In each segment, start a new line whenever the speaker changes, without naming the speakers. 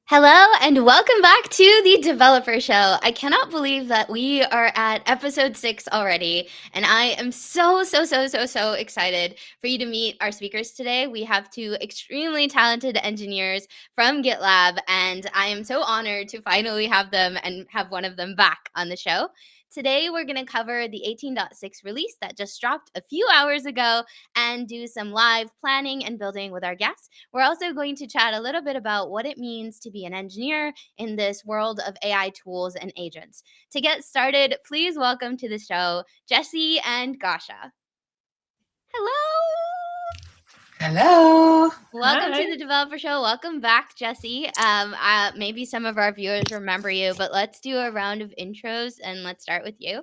Hello and welcome back to the Developer Show. I cannot believe that we are at episode 6 already, and I am so excited for you to meet our speakers today. We have two extremely talented engineers from GitLab, and I am so honored to finally have them and have one of them back on the show. Today, we're going to cover the 18.6 release that just dropped a few hours ago and do some live planning and building with our guests. We're also going to chat a little bit about what it means to be an engineer in this world of AI tools and agents. To get started, please welcome to the show Jesse and Gasha. Hello.
Hello.
Welcome
Hi.
to the Developer Show. Welcome back, Jesse. Maybe some of our viewers remember you, but let's do a round of intros and let's start with you.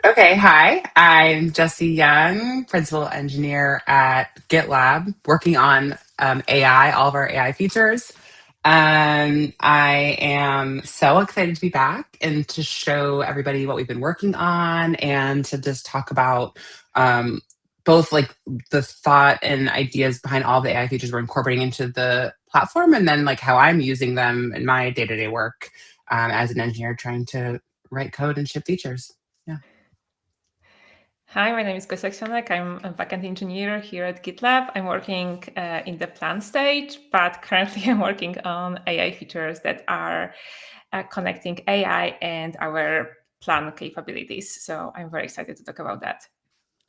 Okay, hi. I'm Jesse Young, principal engineer at GitLab, working on AI, all of our AI features. I am so excited to be back and to show everybody what we've been working on and to just talk about both like the thought and ideas behind all the AI features we're incorporating into the platform, and then like how I'm using them in my day-to-day work as an engineer trying to write code and ship features. Yeah.
Hi, my name is Gosia Ksionek. I'm a backend engineer here at GitLab. I'm working in the plan stage, but currently I'm working on AI features that are connecting AI and our plan capabilities. So I'm very excited to talk about that.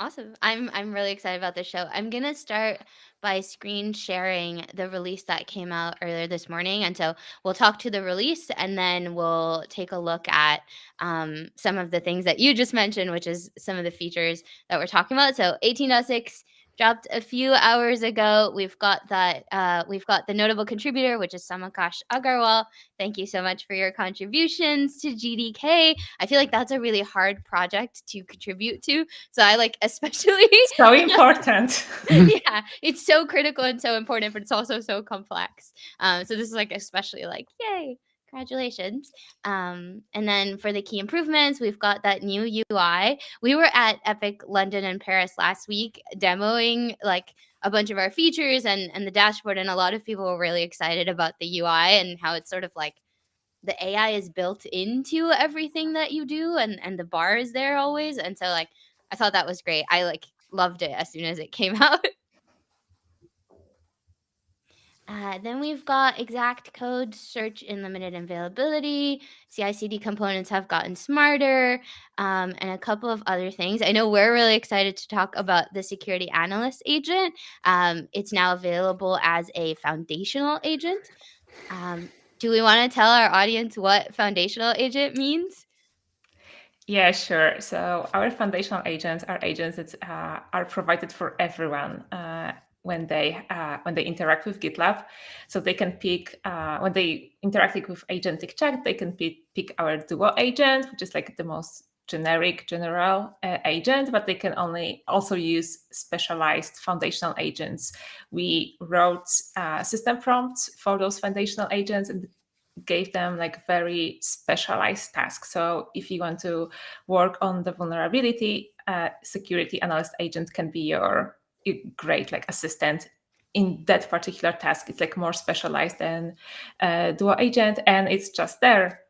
Awesome. I'm really excited about this show. I'm gonna start by screen sharing the release that came out earlier this morning. And so we'll talk to the release and then we'll take a look at some of the things that you just mentioned, which is some of the features that we're talking about. So 18.6 dropped a few hours ago. We've got the notable contributor, which is Samakash Agarwal. Thank you so much for your contributions to GDK. I feel like that's a really hard project to contribute to. So I like especially
So important.
yeah, it's so critical and so important, but it's also so complex. So this is like especially like yay, congratulations. And then for the key improvements, we've got that new UI. We were at Epic London and Paris last week demoing like a bunch of our features and the dashboard, and a lot of people were really excited about the UI and how it's sort of like the AI is built into everything that you do, and the bar is there always. And so like I thought that was great. I like loved it as soon as it came out. Then we've got exact code search in limited availability. CI/CD components have gotten smarter, and a couple of other things. I know we're really excited to talk about the security analyst agent. It's now available as a foundational agent. Do we want to tell our audience what foundational agent means?
Yeah, sure. So our foundational agents are agents that are provided for everyone when they interact with GitLab. So they can pick when they interacting with agentic chat, they can pick our Duo agent, which is like the most general agent, but they can only also use specialized foundational agents. We wrote system prompts for those foundational agents and gave them like very specialized tasks. So if you want to work on the vulnerability, security analyst agent can be your great like assistant in that particular task. It's like more specialized than Duo agent, and it's just there.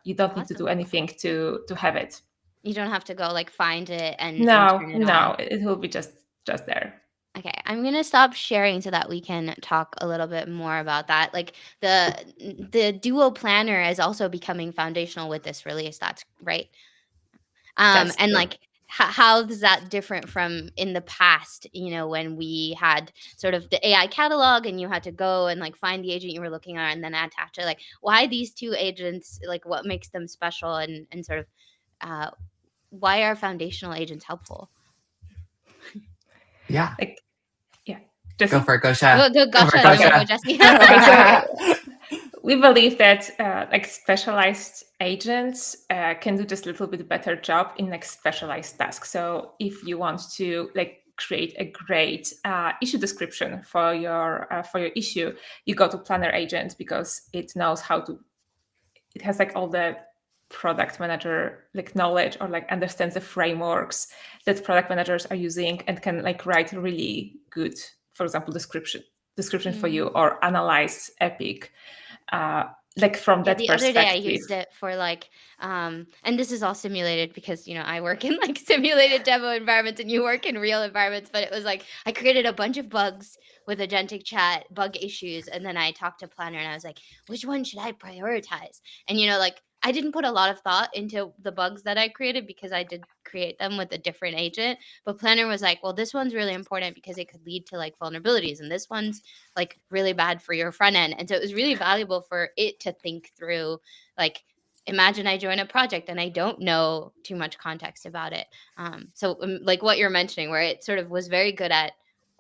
You don't need to do anything to have it.
You don't have to go like find it and
No,
turn it on.
it will be just there.
Okay, I'm gonna stop sharing so that we can talk a little bit more about that. Like the Duo Planner is also becoming foundational with this release. That's right.
That's
And
true.
like how is that different from in the past? You know, when we had sort of the AI catalog and you had to go and like find the agent you were looking at and then attach it. Like why these two agents? Like what makes them special and sort of why are foundational agents helpful?
Yeah.
Like, yeah.
Go
Jesse?
for it, Gosha.
Go
Go for
Gasha
it,
and then we'll go
Gosha.
Jesse.
Okay, so we believe that like specialized agents can do just a little bit better job in like specialized tasks. So if you want to like create a great issue description for your issue, you go to Planner Agent because it knows how to. It has like all the product manager like knowledge or like understands the frameworks that product managers are using and can like write really good for example, description for you, or analyze Epic, like from that
the
perspective.
other day I used it for like, and this is all simulated because, you know, I work in like simulated demo environments and you work in real environments, but it was like, I created a bunch of bugs with agentic chat, bug issues. And then I talked to Planner and I was like, which one should I prioritize? And, you know, like I didn't put a lot of thought into the bugs that I created because I did create them with a different agent. But Planner was like, well, this one's really important because it could lead to like vulnerabilities. And this one's like really bad for your front end. And so it was really valuable for it to think through, like, imagine I join a project and I don't know too much context about it. So like what you're mentioning, where it sort of was very good at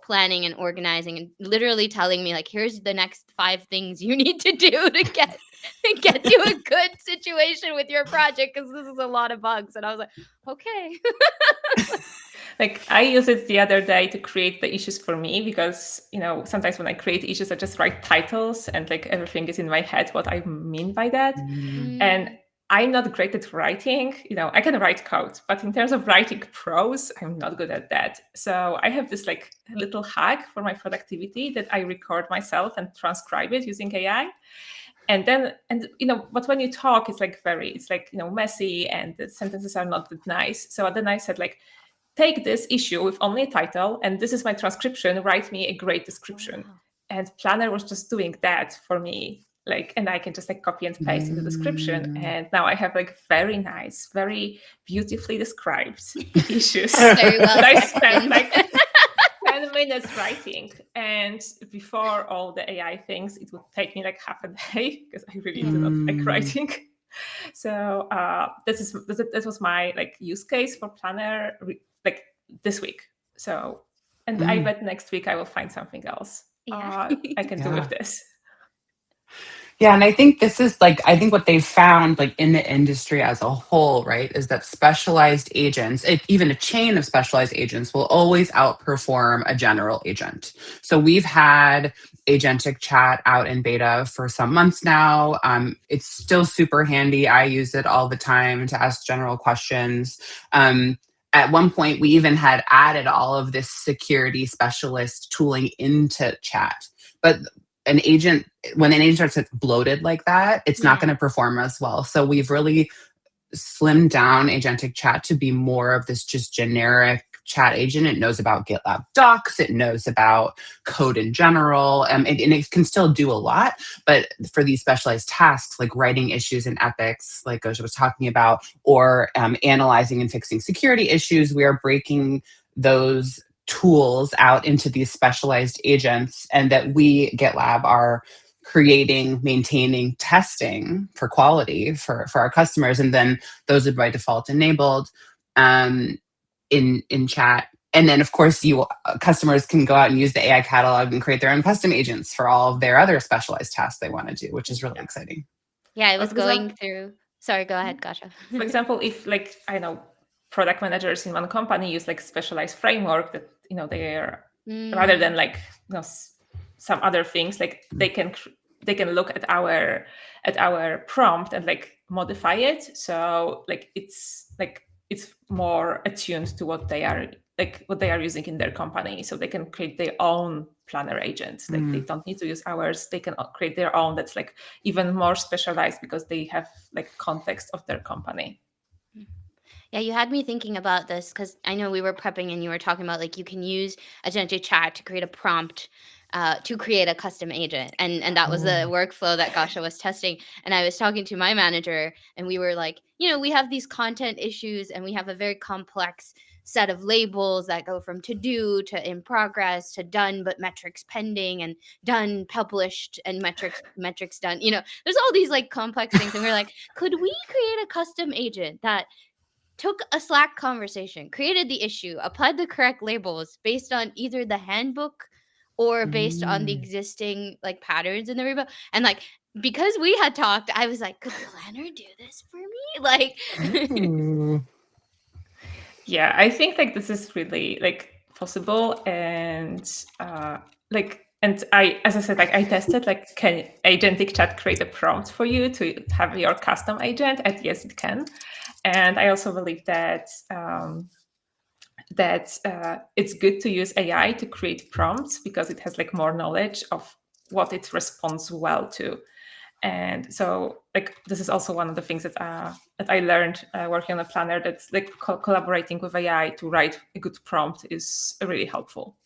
planning and organizing and literally telling me like, here's the next 5 things you need to do to get to a good situation with your project, because this is a lot of bugs. And I was like, okay.
Like I use it the other day to create the issues for me, because, you know, sometimes when I create issues, I just write titles and like everything is in my head what I mean by that. And I'm not great at writing. You know, I can write code, but in terms of writing prose, I'm not good at that. So I have this like little hack for my productivity that I record myself and transcribe it using AI. And you know, but when you talk, it's like you know, messy and the sentences are not that nice. So then I said like, take this issue with only a title, and this is my transcription, write me a great description.
Wow.
And Planner was just doing that for me. Like, and I can just like copy and paste in the description. And now I have like very nice, very beautifully described issues.
Very well
that I spent
sectioned.
like 10 minutes writing. And before all the AI things, it would take me like half a day because I really do not like writing. So that was my like use case for Planner like this week. So, and I bet next week I will find something else I can do with this.
Yeah, and I think this is like, I think what they've found like in the industry as a whole, right, is that specialized agents, even a chain of specialized agents, will always outperform a general agent. So we've had agentic chat out in beta for some months now. It's still super handy. I use it all the time to ask general questions. At one point, we even had added all of this security specialist tooling into chat. But when an agent starts bloated like that, it's not going to perform as well. So we've really slimmed down agentic chat to be more of this just generic chat agent. It knows about GitLab docs. It knows about code in general. And it can still do a lot. But for these specialized tasks, like writing issues in epics, like Gosha was talking about, or analyzing and fixing security issues, we are breaking those tools out into these specialized agents, and that we, GitLab, are creating, maintaining, testing for quality for our customers. And then those are by default enabled in chat. And then, of course, customers can go out and use the AI catalog and create their own custom agents for all of their other specialized tasks they want to do, which is really exciting.
Yeah, I was going through. Sorry, go ahead, Gosha.
For example, if like, I know, product managers in one company use like specialized framework that, you know, they are rather than like, you know, some other things, like they can look at our prompt and like modify it. So like it's more attuned to what they are using in their company. So they can create their own Planner agents. Like they don't need to use ours. They can create their own that's like even more specialized because they have like context of their company.
Yeah, you had me thinking about this because I know we were prepping and you were talking about like you can use agentic chat to create a prompt to create a custom agent, and that was the workflow that Gasha was testing. And I was talking to my manager, and we were like, you know, we have these content issues, and we have a very complex set of labels that go from to do to in progress to done but metrics pending and done published and metrics done. You know, there's all these like complex things, and we're like, could we create a custom agent that took a Slack conversation, created the issue, applied the correct labels based on either the handbook or based on the existing like patterns in the repo? And like, because we had talked, I was like, could Planner do this for me? Like,
yeah, I think like this is really like possible. And and as I said, like I tested, like, can agentic chat create a prompt for you to have your custom agent? And yes, it can. And I also believe that that it's good to use AI to create prompts because it has like more knowledge of what it responds well to. And so like this is also one of the things that I learned working on a planner, that's like collaborating with AI to write a good prompt is really helpful.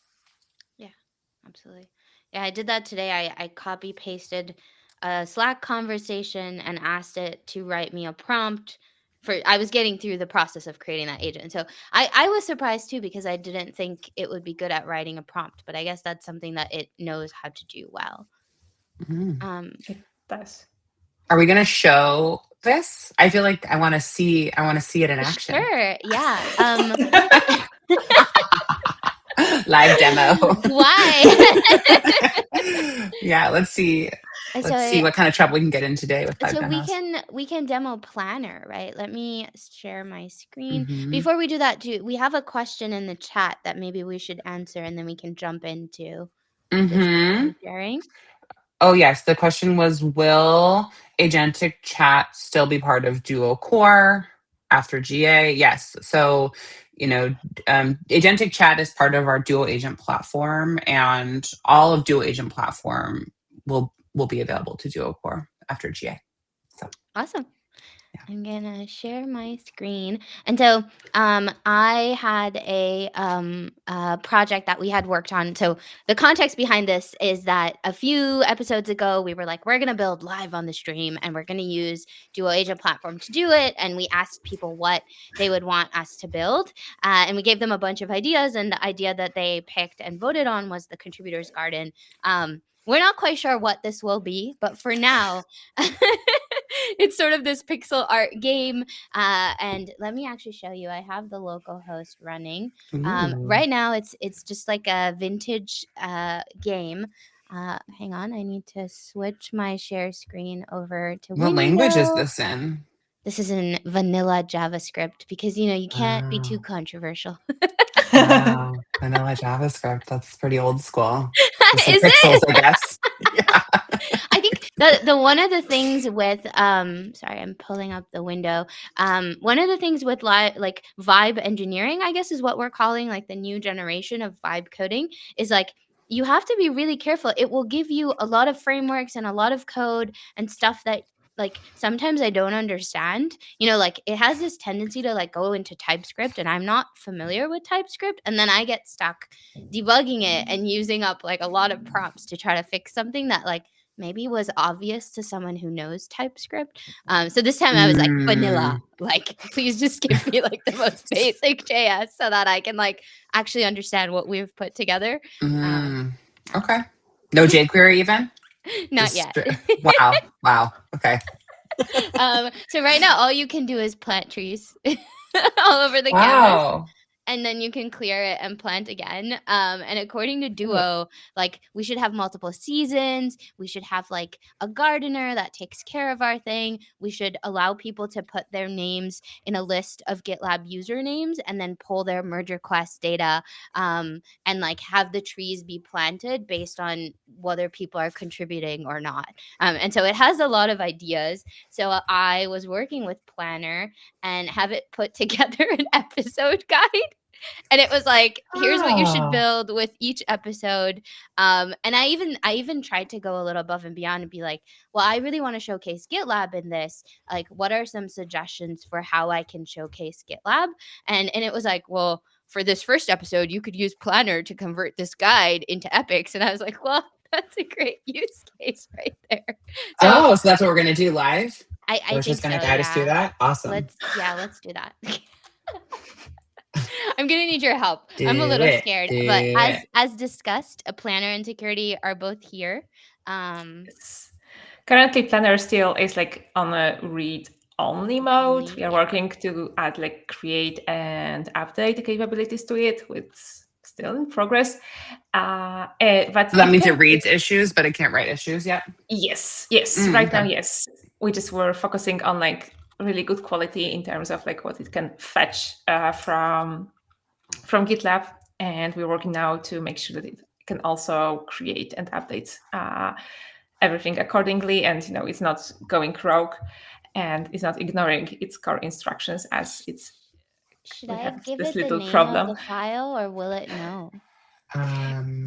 Yeah, absolutely. Yeah, I did that today. I copy pasted a Slack conversation and asked it to write me a prompt for I was getting through the process of creating that agent. So I was surprised too because I didn't think it would be good at writing a prompt, but I guess that's something that it knows how to do well.
Mm.
Um
It does.
Are we going to show this? I feel like I want to see it in action.
sure, yeah.
Live demo.
Why?
Yeah, let's see. Let's see
so
what kind of trouble we can get in today with live
So we
demos.
can we can demo Planner, right? Let me share my screen.
Mm-hmm.
Before we do that, we have a question in the chat that maybe we should answer and then we can jump into the
Mm-hmm.
screen sharing.
Oh, yes. The question was, will agentic chat still be part of Duo Core after GA? Yes. So, agentic chat is part of our Duo Agent platform, and all of Duo Agent platform will be available to Duo Core after GA. So,
Awesome.
yeah.
I'm gonna share my screen. And so I had a project that we had worked on. So the context behind this is that a few episodes ago, we were like, we're gonna build live on the stream and we're gonna use Duo Agent Platform to do it. And we asked people what they would want us to build. And we gave them a bunch of ideas. And the idea that they picked and voted on was the Contributors Garden. We're not quite sure what this will be, but for now, it's sort of this pixel art game. And let me actually show you. I have the local host running.
Ooh.
Right now, it's just like a vintage game. Hang on, I need to switch my share screen over to
What language is
window.
this in?
This is in vanilla JavaScript because you can't be too
Wow.
controversial.
Wow. Vanilla JavaScript. That's pretty old school. Just like
Is
pixels,
it?
I guess. Yeah.
I think the one of the things with sorry, I'm pulling up the window. One of the things with like vibe engineering, I guess is what we're calling like the new generation of vibe coding is like you have to be really careful. It will give you a lot of frameworks and a lot of code and stuff that like sometimes I don't understand. Like it has this tendency to like go into TypeScript and I'm not familiar with TypeScript and then I get stuck debugging it and using up like a lot of prompts to try to fix something that like maybe was obvious to someone who knows TypeScript. So this time I was like vanilla,
Mm.
like please just give me like the most basic JS so that I can like actually understand what we've put together.
Mm.
Yeah,
Okay. No jQuery even?
not
Just
yet.
wow. Wow. Okay.
So right now all you can do is plant trees all over the canvas.
Wow.
And then you can clear it and plant again. And according to
Oh,
Duo, like we should have multiple seasons. We should have like a gardener that takes care of our thing. We should allow people to put their names in a list of GitLab usernames and then pull their merge request data and like have the trees be planted based on whether people are contributing or not. And so it has a lot of ideas. So I was working with Planner and have it put together an episode guide and it was like here's what you should
Oh.
build with each episode. And I even tried to go a little above and beyond and be like, well, I really want to showcase GitLab in this, like what are some suggestions for how I can showcase GitLab. And it was like, well, for this first episode you could use Planner to convert this guide into epics. And I was like, well, that's a great use case right there. So
Oh, so that's what we're gonna do live?
I
We're just
think
gonna
so,
guide us through
yeah.
that? Awesome.
Let's do that. I'm gonna need your help.
Do
I'm a little
it.
scared,
Do
but
it.
as discussed, a planner and security are both here. Um,
yes. Currently, Planner still is like on a read only mode.
only,
We are
yeah.
working to add like create and update the capabilities to it, which still in progress. But
So that
it
means
can,
it reads issues, but it can't write issues yet?
yes.
Mm,
Right now,
okay.
yes. We just were focusing on like really good quality in terms of like what it can fetch from GitLab, and we're working now to make sure that it can also create and update everything accordingly, and it's not going rogue and it's not ignoring its core instructions as it's
Should
we
I
have
give
this
it the
little
name of
problem.
the file or will it know?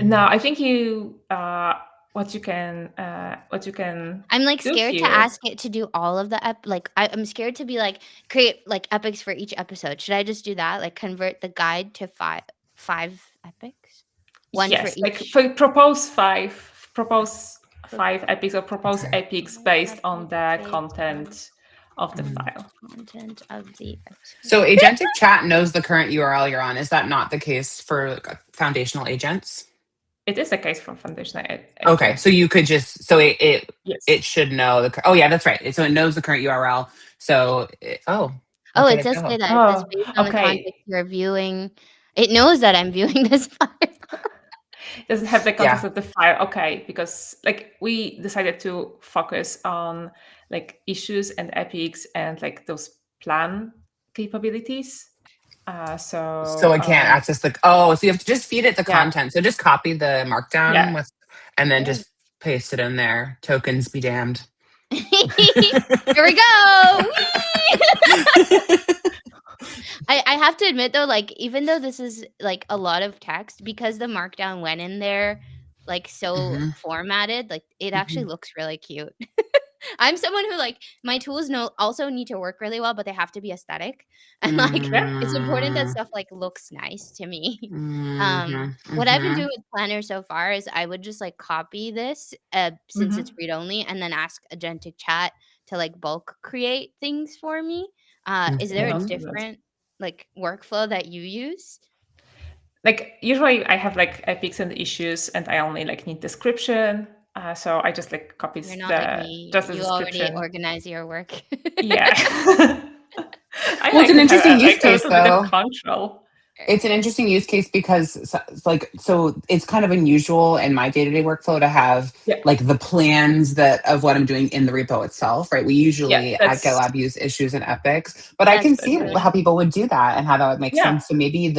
No, I think you what you can
I'm like
do
scared to
here.
ask it to do all of the I'm scared to be like create like epics for each episode. Should I just do that? Like convert the guide to five epics? One for
Yes, like
each
propose
pro-
5 epics or propose
Okay.
epics based on
epic
the
based on
content of the
Mm.
file.
content of the episode.
So agentic chat knows the current URL you're on. Is that not the case for like, foundational agents?
It is the case for foundational
Okay, so
agents.
you could just so it
Yes.
should know oh yeah, that's right. So it knows the current URL. So
Oh,
look
it
at it
does say
go.
that. It says
Oh,
based on the context
okay.
you're viewing. It knows that I'm viewing this file.
Doesn't have the context
Yeah.
of the file. Okay, because like we decided to focus on like issues and epics and like those plan capabilities.
So
So
I can't access so you have to just feed it the
yeah,
content. So just copy the markdown
yeah.
with and then
Yeah.
just paste it in there. Tokens be damned.
Here we go. Whee! I have to admit though, like even though this is like a lot of text, because the markdown went in there like so
Hmm.
formatted, like it actually
Hmm.
looks really cute. I'm someone who like my tools also need to work really well, but they have to be aesthetic. And like
Yeah.
it's important that
Mm,
stuff like looks nice to me.
mhm,
What I've been
mhm,
doing with Planner so far is I would just like copy this since it's
Hmm.
read only and then ask Agentic Chat to like bulk create things for me. Is
You
there
can
a
mhm.
also do that.
different like workflow that you use?
Like usually I have like epics and issues and I only like need description. So I just like copy
You're not like
the
me.
just the
You already
description.
organize your work.
Yeah. I
Well, it's
like
an
to have
interesting use
like a
case,
little bit of
though.
control.
It's an interesting use case because, so it's kind of unusual in my day to day workflow to have
Yeah.
like the plans that of what I'm doing in the repo itself, right? We
Yeah.
usually at GitLab use issues and epics, but I
That's
can
That's
see
good.
how people would do that and how that would make
yeah.
sense. So maybe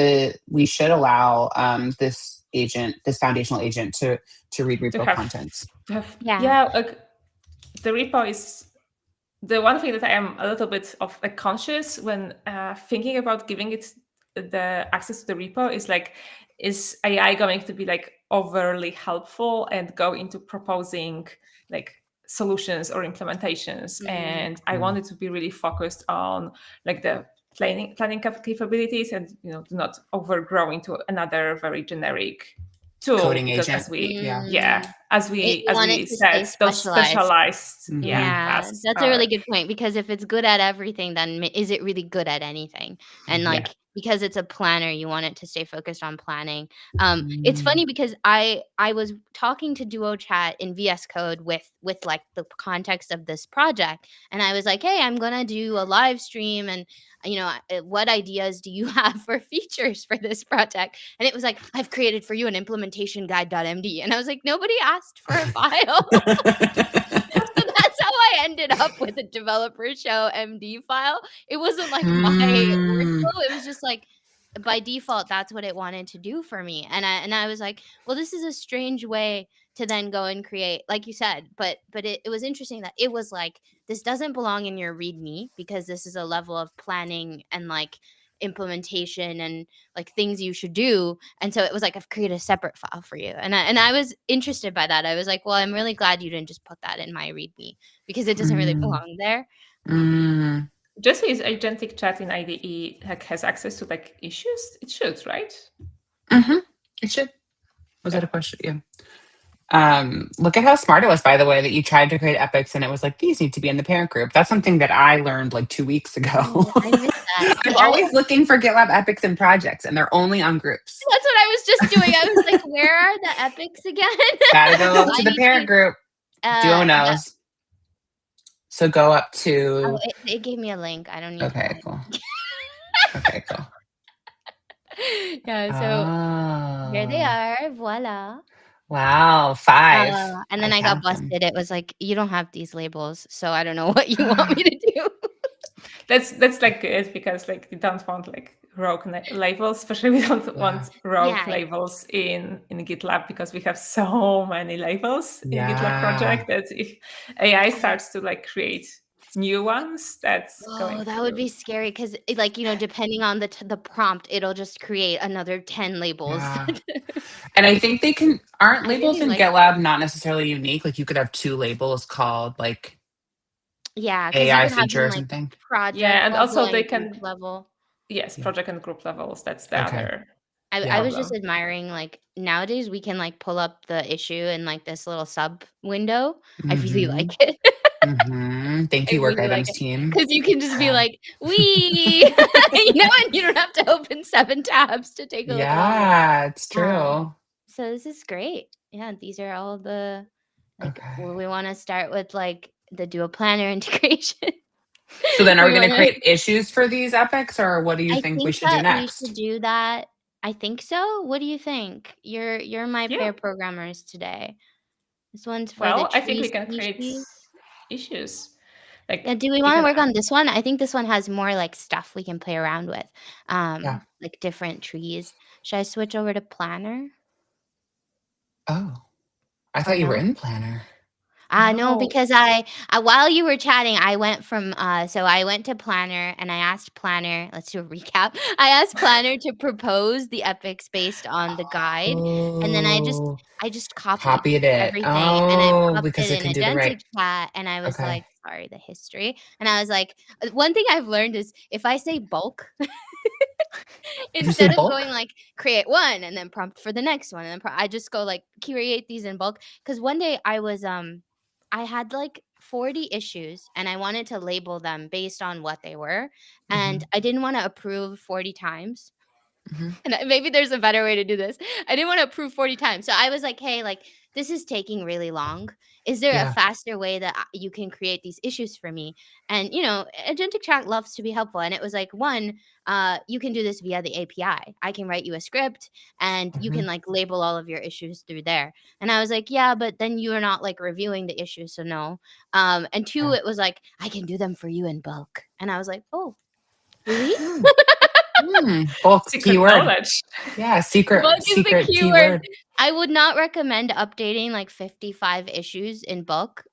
we should allow this foundational agent to read
To
repo
have
contents.
Yeah.
yeah, like the repo is the one thing that I am a little bit of like conscious when thinking about giving it the access to the repo is like, is AI going to be like overly helpful and go into proposing like solutions or implementations?
Mm.
And I want it to be really focused on like the planning capabilities and do not overgrow into another very generic tool
Coding
because
agent. Yeah.
Mm. You
as
want it
we
to
said,
stay
those
specialized.
specialized
Hmm.
Yeah,
tasks
that's a really
are
good point because if it's good at everything, then is it really good at anything? And
Hmm.
yeah.
like because it's a planner, you want it to stay focused on planning. It's
Mm.
funny because I was talking to Duo Chat in VS Code with like the context of this project, and I was like, hey, I'm gonna do a live stream, and what ideas do you have for features for this project? And it was like, I've created for you an implementation guide.md, and I was like, nobody asked for a file. So that's how I ended up with a developer show MD file. It wasn't like my
Mm.
workflow. It was just like by default, that's what it wanted to do for me. And I was like, well, this is a strange way to then go and create, like you said, but it was interesting that it was like, this doesn't belong in your README because this is a level of planning and like implementation and like things you should do. And so it was like, I've created a separate file for you. And I was interested by that. I was like, well, I'm really glad you didn't just put that in my README because it doesn't really
Mm.
belong there.
Mm.
Just is agentic chat in IDE like has access to like issues? It should, right?
Hmm. It should. Was that
Yeah.
a question? Yeah. Look at how smart it was, by the way, that you tried to create epics and it was like, these need to be in the parent group. That's something that I learned like 2 weeks ago.
Oh, I missed that.
I'm always looking for GitLab epics and projects, and they're only on groups.
That's what I was just doing. I was like, where are the epics again?
Gotta go to
I
the
need
parent group. Duo
yeah.
knows. So go up
Oh,
to.
it gave me a link. I don't need to
Okay,
find
cool. Okay, cool.
it. Yeah, so here they
Oh,
are. Voila.
wow. 5.
And
I
then I got
found them.
busted. It was like, you don't have these labels, so I don't know what you want me to do.
That's like good because like we don't want like rogue labels, especially we don't
Yeah.
want rogue
Yeah.
labels in GitLab because we have so many labels in GitLab
Yeah.
project that if AI starts to like create new ones that's going
Oh, that would
through.
be scary because, like, depending on the prompt, it'll just create another 10 labels.
Yeah. And I think aren't
I
labels
really
in
like
GitLab not necessarily unique? Like you could have two labels called like
Yeah, because you
AI
can have
feature
them,
or
like,
something.
Yeah,
project
and
level
also they
and group
can,
level.
yes,
Yeah.
project and group levels. That's the
Okay.
other
I
Yeah.
was just
problem.
admiring, like, nowadays we can, like, pull up the issue in, like, this little sub window. I really
Mm-hmm.
like it.
Mm-hmm. Thank
I
you, work
really like
items
it
team.
because you can just be
Yeah.
like, "Wee," and you don't have to open 7 tabs to take a look at all of them.
Yeah, it's
Um,
true.
so this is great. Yeah, these are all the like,
Okay.
we wanna start with, like, the dual planner integration.
So then are we
We
going to
wanna
create issues for these epics or what do you
I
think we
think
should do
that we should
next?
do that. I think so. What do you think? You're my
Yeah.
pair programmers today. This one's for the
Well, I think
tree
we can create
species.
issues.
Yeah,
Like
do we
you
wanna
can
work on this one? I think this one has more, like, stuff we can play around with,
Yeah.
like different trees. Should I switch over to planner
Oh, I
or
thought you were
no?
in planner.
No,
no.
because I while you were chatting, I went from, so I went to Planner and I asked Planner, let's do a recap. I asked Planner to propose the epics based on the guide, and then
Oh,
I just copied
copied it.
everything, and I
Oh,
popped
because
it
it
in
can do the right.
agentic chat, and I was
Okay.
like, "Sorry, the history," and I was like, one thing I've learned is if I say bulk
Did you say
instead of going
bulk?
like create one and then prompt for the next one, and then I just go like create these in bulk. Because one day I had like 40 issues and I wanted to label them based on what they were, and
Hmm.
I didn't want to approve 40 times.
Hmm.
And maybe there's a better way to do this. I didn't want to approve 40 times. So I was like, hey, like, this is taking really long. Is there a
Yeah.
faster way that you can create these issues for me? And, Agentic Chat loves to be helpful. And it was like, one, you can do this via the API. I can write you a script and you
Hmm.
can like label all of your issues through there. And I was like, yeah, but then you are not like reviewing the issues. So no. And two,
Yeah.
it was like, I can do them for you in bulk. And I was like, oh, really?
Hmm. Bulk
Secret
keyword.
knowledge.
Yeah.
Bulk is the
Secret
keyword.
keyword.
I would not recommend updating like 55 issues in bulk,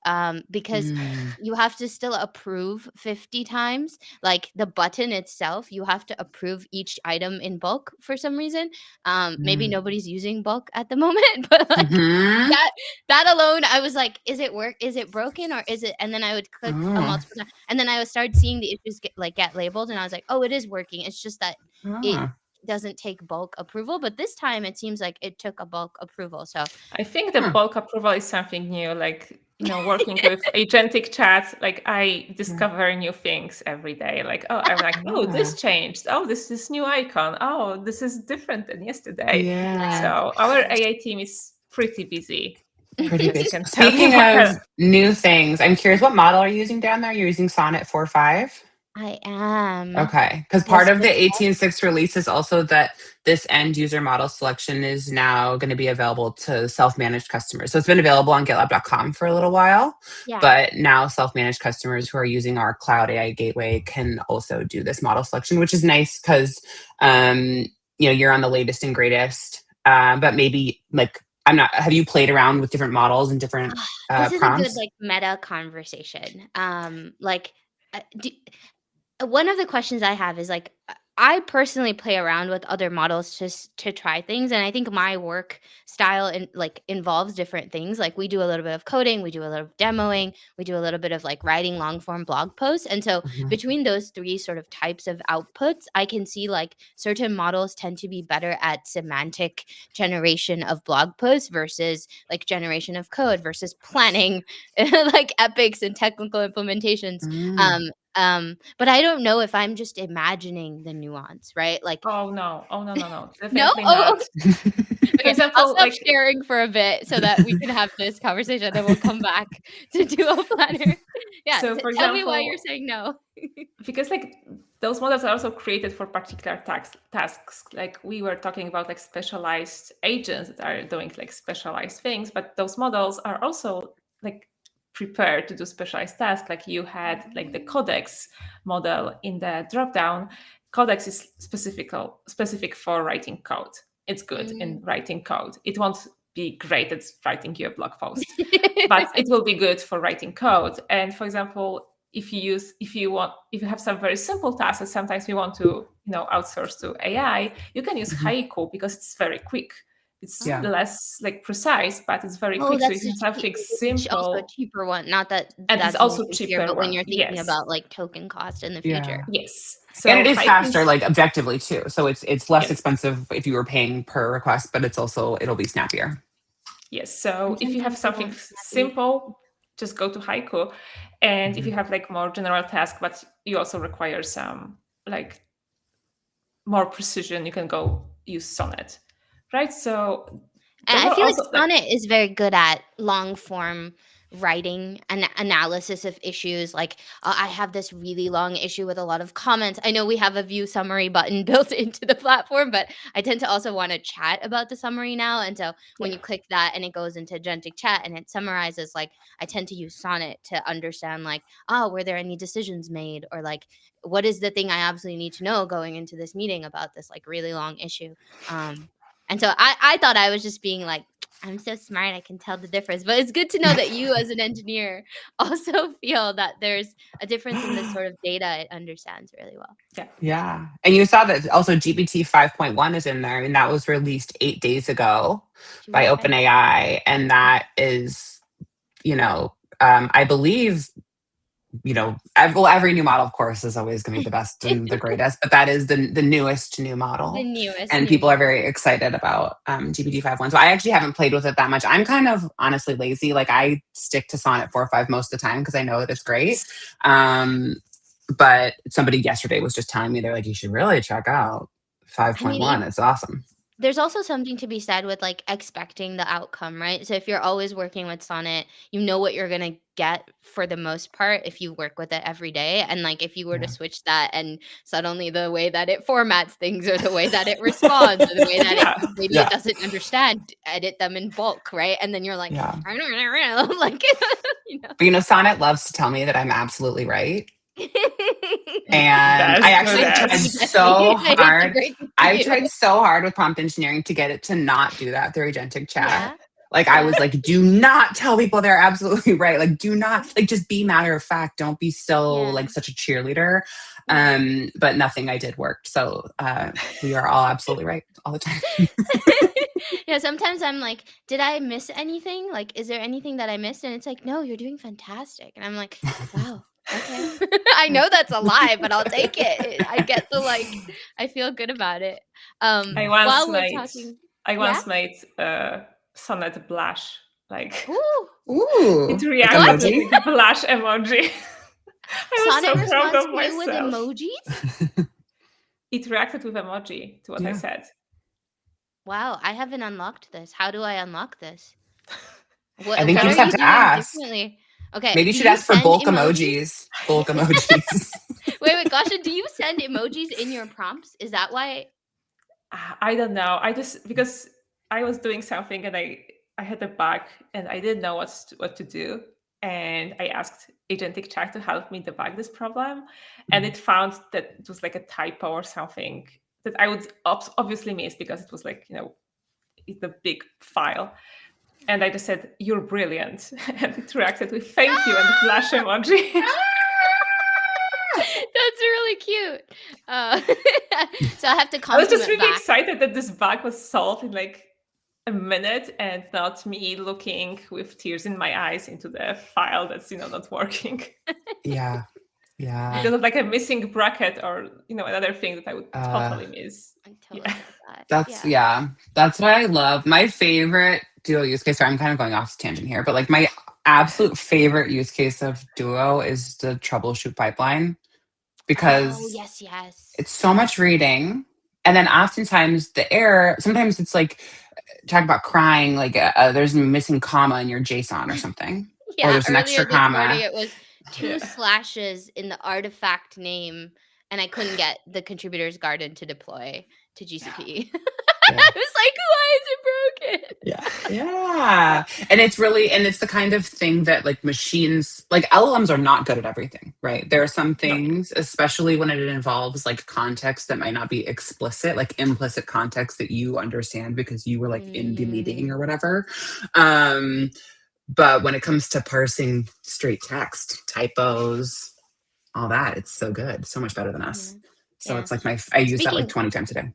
because
Mm,
you have to still approve 50 times. Like the button itself, you have to approve each item in bulk for some reason. Maybe
mm.
nobody's using bulk at the moment, but like
Mhm.
that that alone, I was like, is it work? Is it broken or is it? And then I would click a
Oh,
multiple time, and then I would start seeing the issues get labeled, and I was like, oh, it is working. It's just that it
oh,
doesn't take bulk approval, but this time it seems like it took a bulk approval. So
I think the
huh.
bulk approval is something new. Like, working with agentic chat, like I
Yeah.
discover new things every day. Like, oh, I'm like, oh,
Yeah.
this changed. Oh, this is new icon. Oh, this is different than yesterday.
Yeah.
So our AI team is pretty busy,
Pretty
as you
big.
can tell me
Speaking
by
of
her.
new things, I'm curious what model are you using down there? You're using Sonnet 4.5?
I am.
Okay, because part
Yes,
of the
with
18.6 release is also that this end user model selection is now going to be available to self-managed customers. So it's been available on GitLab.com for a little while,
yeah.
but now self-managed customers who are using our cloud AI gateway can also do this model selection, which is nice because um, you're on the latest and greatest. But maybe like I'm not. Have you played around with different models and different
This is a good
prompts?
like meta conversation. Like one of the questions I have is like I personally play around with other models just to try things, and I think my work style involves different things. Like we do a little bit of coding, we do a little of demoing, we do a little bit of like writing long form blog posts, and so
Mhm.
between those three sort of types of outputs, I can see like certain models tend to be better at semantic generation of blog posts versus like generation of code versus planning like epics and technical implementations.
Mm.
um but I don't know if I'm just imagining the nuance, right? Like,
Oh no! Oh no! No! No!
no?
Definitely
Oh,
not.
okay.
For
Okay, I'll
example,
stop
like
sharing for a bit so that we can have this conversation, then we'll come back to Duo Planner. Yeah,
so, for
tell me why you're
example,
saying no.
because like those models are also created for particular tasks, like we were talking about like specialized agents that are doing like specialized things, but those models are also like prepared to do specialized tasks. Like you had like the codex model in the dropdown. Codex is specific for writing code. It's good in
Mm.
writing code. It won't be great at writing you a blog post, but it will be good for writing code. And for example, if you have some very simple tasks that sometimes we want to outsource to AI, you can use Haiku because it's very quick. It's
Yeah.
less like precise, but it's very
Oh,
quick. So
that's
if you have something
also a
simple,
cheaper one. Not that
and it's
that's
also
anything here,
cheaper
but when
one.
you're thinking
Yes.
about like token cost in the future.
Yeah.
Yes.
And
So
it is
Haiku,
faster, like objectively too. So it's less
yes.
expensive if you were paying per request, but it'll be snappier.
Yes. So
And
if you have
sometimes they
something
want snappy.
simple, just go to Haiku. And if you have like more general task, but you also require some like more precision, you can go use Sonnet. Right? So
And
those
I
are
feel like
also like
Sonnet is very good at long form writing and analysis of issues. Like, I have this really long issue with a lot of comments. I know we have a view summary button built into the platform, but I tend to also want to chat about the summary now. And so when
yeah.
you click that and it goes into agentic chat and it summarizes, like, I tend to use Sonnet to understand, like, oh, were there any decisions made? Or like, what is the thing I absolutely need to know going into this meeting about this like really long issue? And so I thought I was just being like, I'm so smart, I can tell the difference. But it's good to know that you, as an engineer, also feel that there's a difference in the sort of data it understands really well.
Yeah.
Yeah. And you saw that also GPT 5.1 is in there. I mean, that was released 8 days ago by
Okay.
OpenAI. And that is, I believe, every new model, of course, is always going to be the best and the greatest, but that is the newest new
The
model.
newest
And
new
people are
model.
very excited about GPT 5.1. So I actually haven't played with it that much. I'm kind of honestly lazy. Like I stick to Sonnet 4.5 most of the time because I know that it's great. But somebody yesterday was just telling me, they're like, you should really check out
I mean,
5.1. It's awesome.
there's also something to be said with like expecting the outcome, right? So if you're always working with Sonnet, you know what you're going to get for the most part if you work with it every day. And like if you were to
Yeah.
switch that and suddenly the way that it formats things or the way that it responds or the way that it
Yeah.
maybe it
Yeah.
doesn't understand, edit them in bulk, right? And then you're like,
Yeah.
like, you know.
But Sonnet loves to tell me that I'm absolutely right. And
That's
I
so
actually
Great to
tried
that.
see, Jesse.
so
It's a
hard.
great thing to
I
do.
tried so hard with prompt engineering to get it to not do that through agentic chat.
Yeah.
Like I
Yeah.
was like, do not tell people they're absolutely right. Like, do not like just be matter of fact. Don't be so
Yeah.
like such a cheerleader.
Yeah.
But nothing I did worked. So we are all absolutely right all the time.
Yeah, sometimes I'm like, did I miss anything? Like, is there anything that I missed? And it's like, no, you're doing fantastic. And I'm like, wow, okay. I know that's a lie, but I'll take it. I get the like, I feel good about it.
I once
While we're
made
talking,
I
yeah.
once made Sonnet blush. Like
Ooh,
it
Ooh, like
reacted
what?
with
emoji.
like blush emoji. I was
Sonnet
so proud
responds
of
to you with
myself.
emojis?
It reacted with emoji to what I
Yeah.
said.
Wow, I haven't unlocked this. How do I unlock this?
I
You
think
What
you
are
just have
can
you
to
doing
ask.
differently? Okay,
Maybe you
do
should
you
ask for
send
bulk
emojis?
emojis. Bulk emojis.
Wait, Gasha, do you send emojis in your prompts? Is that why?
I don't know. I just because I was doing something and I had a bug and I didn't know what to do. And I asked Agentic Chat to help me debug this problem. And it found that it was like a typo or something that I would obviously miss because it was like, it's a big file. And I just said, "You're brilliant." And it reacted with thank you and the blush emoji.
That's really cute. Uh, so I have to
I was just
compliment
really
back.
excited that this bug was solved in like a minute and not me looking with tears in my eyes into the file that's not working
Yeah. Yeah.
because of like a missing bracket or another thing that I would
Uh,
totally miss.
I totally
Yeah.
get that.
that's,
Yeah.
yeah. That's what I love. My favorite Duo use case, sorry, I'm kind of going off tangent here, but like my absolute favorite use case of Duo is the troubleshoot pipeline
Oh,
because
yes, yes.
it's so much reading. And then oftentimes the error, sometimes it's like, talk about crying, like there's a missing comma in your JSON or something, or
Yeah,
there's an extra
earlier this morning
comma.
it was two
Yeah.
slashes in the artifact name, and I couldn't get the contributors garden to deploy to GCP.
Yeah.
I was like, why is it broken?
Yeah. Yeah. And it's the kind of thing that like machines, like LLMs are not good at everything, right? There are some
No.
things, especially when it involves like context that might not be explicit, like implicit context that you understand because you were like in the meeting or whatever. But when it comes to parsing straight text, typos, all that. It's so good, so much better than
Yeah.
us. So
Yeah.
it's like I use that like
Speaking
20 times a day.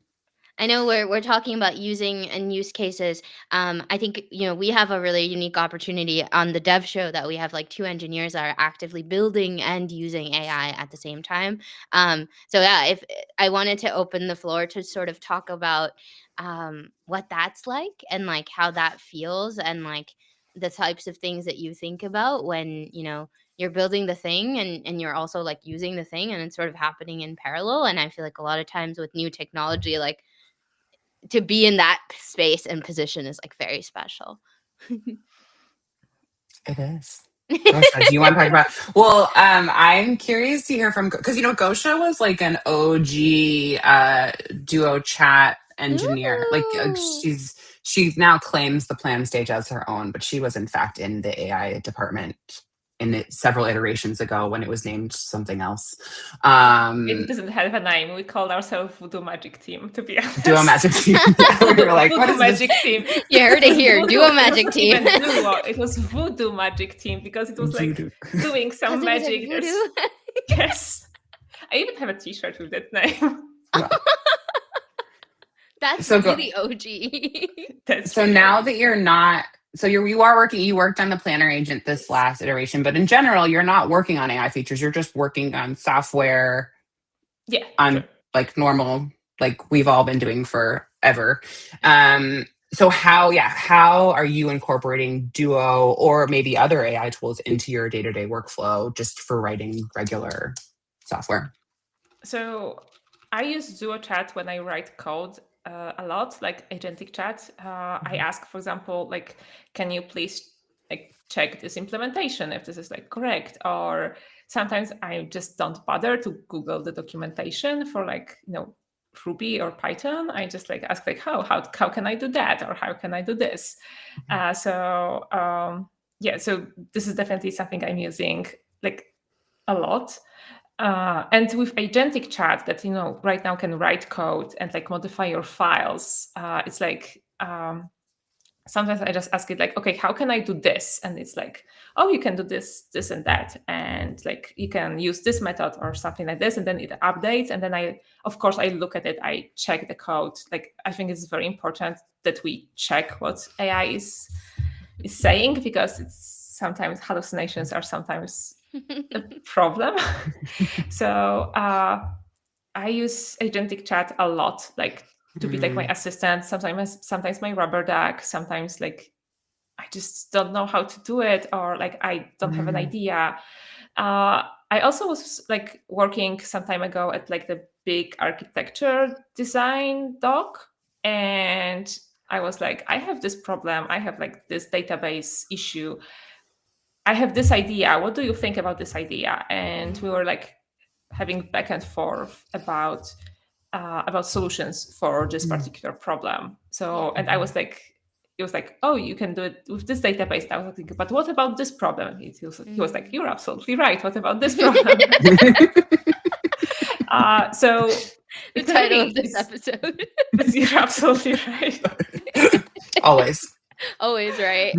I know we're talking about using and use cases. I think we have a really unique opportunity on the dev show that we have like two engineers that are actively building and using AI at the same time. So yeah, if I wanted to open the floor to sort of talk about what that's like and like how that feels and like the types of things that you think about when you're building the thing and you're also like using the thing and it's sort of happening in parallel. And I feel like a lot of times with new technology, like to be in that space and position is, like, very special.
It is. Gosha, do you want to talk about? Well, I'm curious to hear from because Gosha was like an OG duo chat engineer. Like
Ooh.
she now claims the plan stage as her own, but she was in fact in the AI department in it several iterations ago when it was named something else.
It doesn't have a name. We called ourselves Voodoo Magic Team, to be
Duo
honest.
magic team. Yeah, we were like, what
Voodoo
is this?
Magic Team.
You heard it
Because
here, Duo
It
Magic
wasn't
Team.
even duo. It was Voodoo Magic Team because it was like
Voodoo.
doing some
'Cause it was like
magic.
voodoo.
Yes. I even have a T-shirt with that name.
Wow.
That's
So go.
really OG.
That's
So
really
now that you're not, so you are working, you worked on the planner agent this
Yes.
last iteration, but in general, you're not working on AI features. You're just working on software
yeah,
on
sure.
like normal, like we've all been doing forever. So how are you incorporating Duo or maybe other AI tools into your day-to-day workflow just for writing regular software?
So I use Duo Chat when I write code a lot, like agentic chat. I ask, for example, like, can you please like check this implementation if this is like correct? Or sometimes I just don't bother to Google the documentation for like Ruby or Python. I just like ask like how can I do that or how can I do this? Yeah, so this is definitely something I'm using like a lot. And with agentic chat that right now can write code and like modify your files, it's like sometimes I just ask it like, okay, how can I do this? And it's like, oh, you can do this and that, and like you can use this method or something like this, and then it updates, and then of course I look at it, I check the code. Like I think it's very important that we check what AI is saying, because it's sometimes hallucinations are sometimes a problem. So I use agentic chat a lot, like to be like my assistant. Sometimes my rubber duck. Sometimes like I just don't know how to do it, or like I don't have an idea. I also was like working some time ago at like the big architecture design doc, and I was like, I have this problem. I have like this database issue. I have this idea. What do you think about this idea? And we were like having back and forth about solutions for this particular problem. So, and I was like, it was like, oh, you can do it with this database. And I was thinking, but what about this problem? He was like, you're absolutely right. What about this problem? So
The
it's
title of this episode.
you're absolutely right.
Always.
Always right.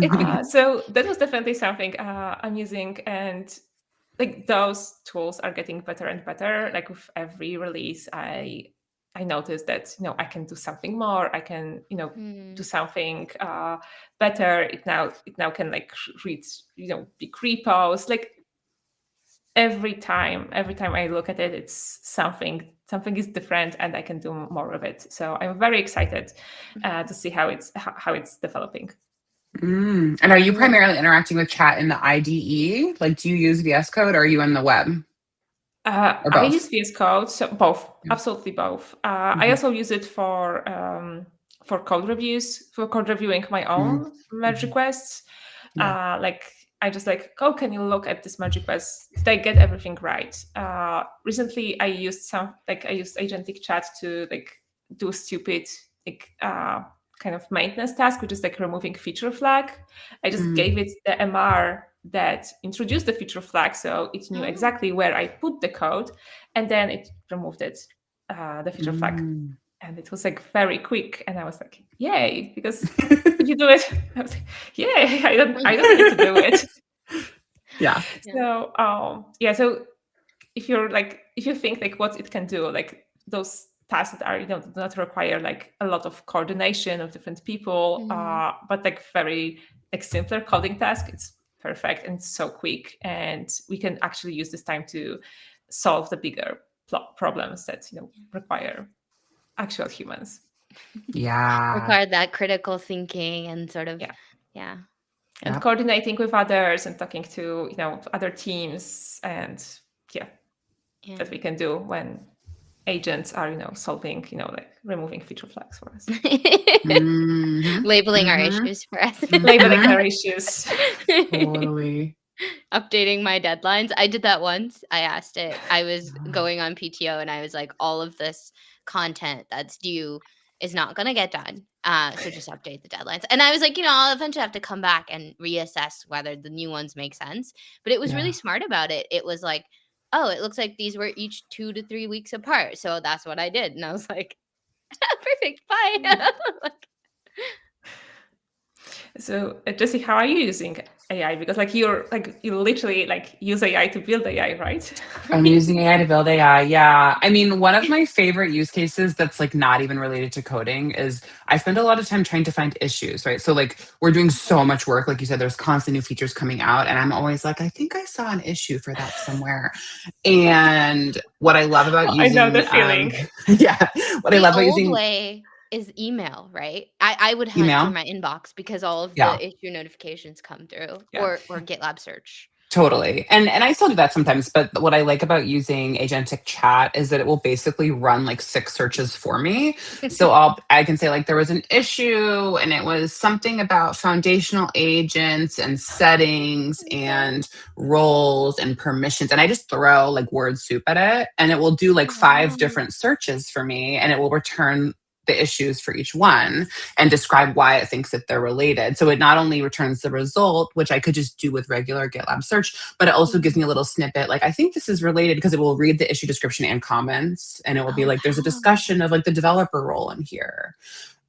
So that was definitely something I'm using, and like those tools are getting better and better. Like with every release, I noticed that I can do something more. I can do something better. It now can like read big repos. Like every time I look at it, it's something is different, and I can do more of it. So I'm very excited to see how it's developing.
And are you
Yeah.
primarily interacting with chat in the IDE? Like, do you use VS Code or are you in the web or
I
both?
use VS Code, so both,
Yeah.
absolutely both. I also use it for code reviews, for code reviewing my own merge requests.
Yeah.
Like I just like, oh, can you look at this merge request? Did I get everything right? Recently, I used agentic chat to like do stupid like kind of maintenance task, which is like removing feature flag. I just gave it the MR that introduced the feature flag, so it knew exactly where I put the code, and then it removed the feature flag, and it was like very quick. And I was like, "Yay!" Because you do it. I was like, "Yay!" I don't need to do it.
Yeah.
So yeah, so if you think like what it can do, like those tasks that are do not require like a lot of coordination of different people,
Mhm.
but like very like simpler coding task, it's perfect and so quick, and we can actually use this time to solve the bigger problems that require actual humans.
Yeah.
Require that critical thinking and sort of,
Yeah,
yeah.
and
Yep.
coordinating with others and talking to other teams, and yeah,
Yeah.
that we can do when agents are solving, like removing feature flags for us,
Mm-hmm.
Labeling our
Mm-hmm.
issues for us.
labeling
Mm-hmm.
our issues.
Totally.
Updating my deadlines. I did that once. I asked it. I was going on PTO and I was like, all of this content that's due is not going to get done. So just update the deadlines. And I was like, I'll eventually have to come back and reassess whether the new ones make sense. But it was really
Yeah.
smart about it. It was like, oh, it looks like these were each 2 to 3 weeks apart. So that's what I did. And I was like, perfect. Bye. Like,
So Jesse, how are you using AI? Because like you literally like use AI to build AI, right?
I'm using AI to build AI. Yeah. I mean, one of my favorite use cases that's like not even related to coding is I spend a lot of time trying to find issues, right? So, like, we're doing so much work. Like you said, there's constant new features coming out. And I'm always like, I think I saw an issue for that somewhere. And what I love about
I know the
using,
feeling.
yeah, what I
the
love about
old
using
way is email, right? I would hunt through
email,
my inbox because all of the
yeah.
issue notifications come through,
Yeah.
or GitLab search.
Totally. And I still do that sometimes, but what I like about using agentic chat is that it will basically run like 6 searches for me. So I can say like there was an issue and it was something about foundational agents and settings and roles and permissions, and I just throw like word soup at it and it will do like 5 different searches for me and it will return the issues for each one and describe why it thinks that they're related. So it not only returns the result, which I could just do with regular GitLab search, but it also gives
Mhm.
me a little snippet. Like, I think this is related because it will read the issue description and comments, and it will be
Oh,
like, there's a
wow.
discussion of like the developer role in here.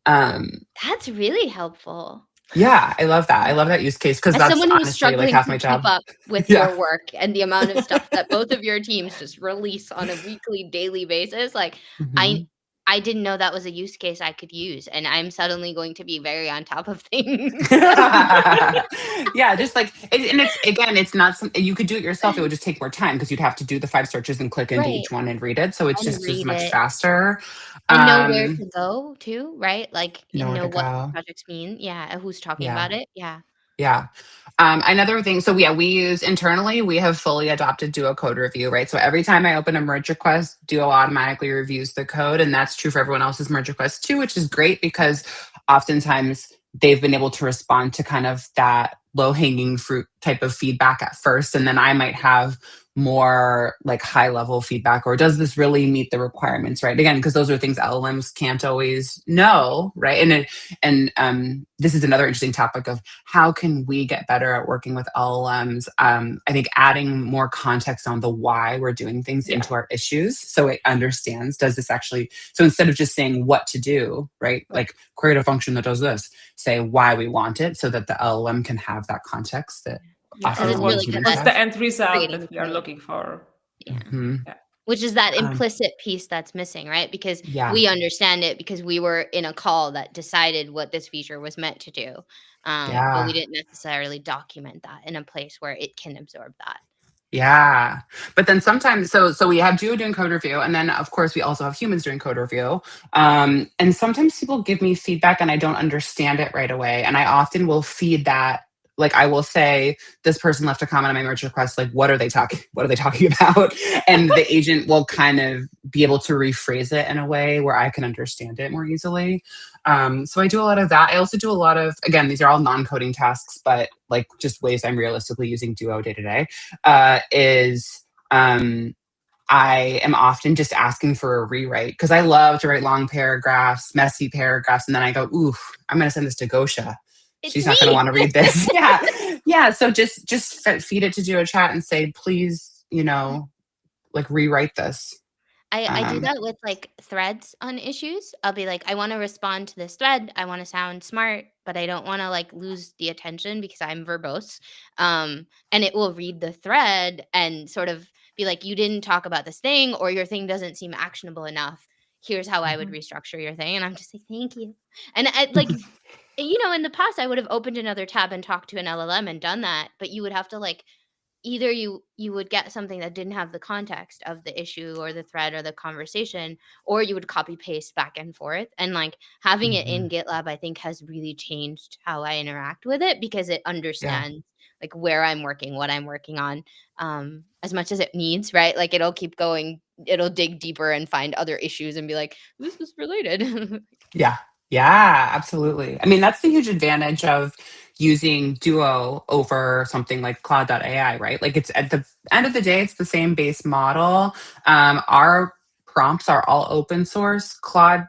Um,
That's really helpful.
yeah, I love that. I love that use case because
As
that's
someone who's
honestly like
struggling
half
to
my
keep
job.
up with
Yeah.
your work and the amount of stuff that both of your teams just release on a weekly, daily basis, like, I
Mhm.
I didn't know that was a use case I could use, and I'm suddenly going to be very on top of things.
Yeah, just like and it's again, it's not something you could do it yourself. It would just take more time because you'd have to do the 5 searches and click into
Right,
each one and read it. So it's
and
just as
read
much
it.
faster.
And know where
Um,
to go too, right? Like, and
Nowhere
know
to
what
go.
projects mean. Yeah, and who's talking
Yeah.
about it. Yeah.
Yeah. Another thing, so yeah, we use internally, we have fully adopted Duo Code Review, right? So every time I open a merge request, Duo automatically reviews the code. And that's true for everyone else's merge requests too, which is great because oftentimes they've been able to respond to kind of that low hanging fruit type of feedback at first. And then I might have more like high level feedback, or does this really meet the requirements, right? Again, because those are things LLMs can't always know, right? And this is another interesting topic of how can we get better at working with LLMs? I think adding more context on the why we're doing things
Yeah.
into our issues so it understands, does this actually, so instead of just saying what to do, right? Like create a function that does this, say why we want it so that the LLM can have that context that
Yeah.
Because
Or
it's
often
really good
humans
what's
at
the
have.
end result
creating
that we are
code.
looking for?
Yeah.
Mhm.
Yeah.
Which is that
Um,
implicit piece that's missing, right? Because
yeah,
we understand it because we were in a call that decided what this feature was meant to do. But we
yeah.
didn't necessarily document that in a place where it can absorb that.
Yeah. But then sometimes so we have Duo doing code review and then of course we also have humans doing code review. And sometimes people give me feedback and I don't understand it right away. And I often will feed that, like I will say, this person left a comment on my merge request, like what are they talking about? And the agent will kind of be able to rephrase it in a way where I can understand it more easily. So I do a lot of that. I also do a lot of, again, these are all non-coding tasks, but like just ways I'm realistically using Duo day to day is I am often just asking for a rewrite because I love to write long paragraphs, messy paragraphs, and then I go, ooh, I'm going to send this to Gosha.
It's
She's not going to
me.
want to read this. Yeah, yeah. So just feed it to Duo Chat and say, please, like rewrite this.
I do
Um,
that with, like, threads on issues. I'll be like, "I wanna respond to this thread. I wanna sound smart, but I don't wanna, like, lose the attention because I'm verbose." And it will read the thread and sort of be like, you didn't talk about this thing, or your thing doesn't seem actionable enough. Here's how I would
Mhm.
restructure your thing. And I'm just like, thank you. And like, in the past, I would have opened another tab and talked to an LLM and done that, but you would have to like either you would get something that didn't have the context of the issue or the thread or the conversation, or you would copy paste back and forth. And like having it in
Mhm.
GitLab, I think has really changed how I interact with it because it
Yeah.
understands like where I'm working, what I'm working on, as much as it needs, right? Like it'll keep going, it'll dig deeper and find other issues and be like, this is related.
Yeah. Yeah, absolutely. I mean, that's the huge advantage of using Duo over something like Cloud.ai, right? Like it's at the end of the day, it's the same base model. Our prompts are all open source. Claude,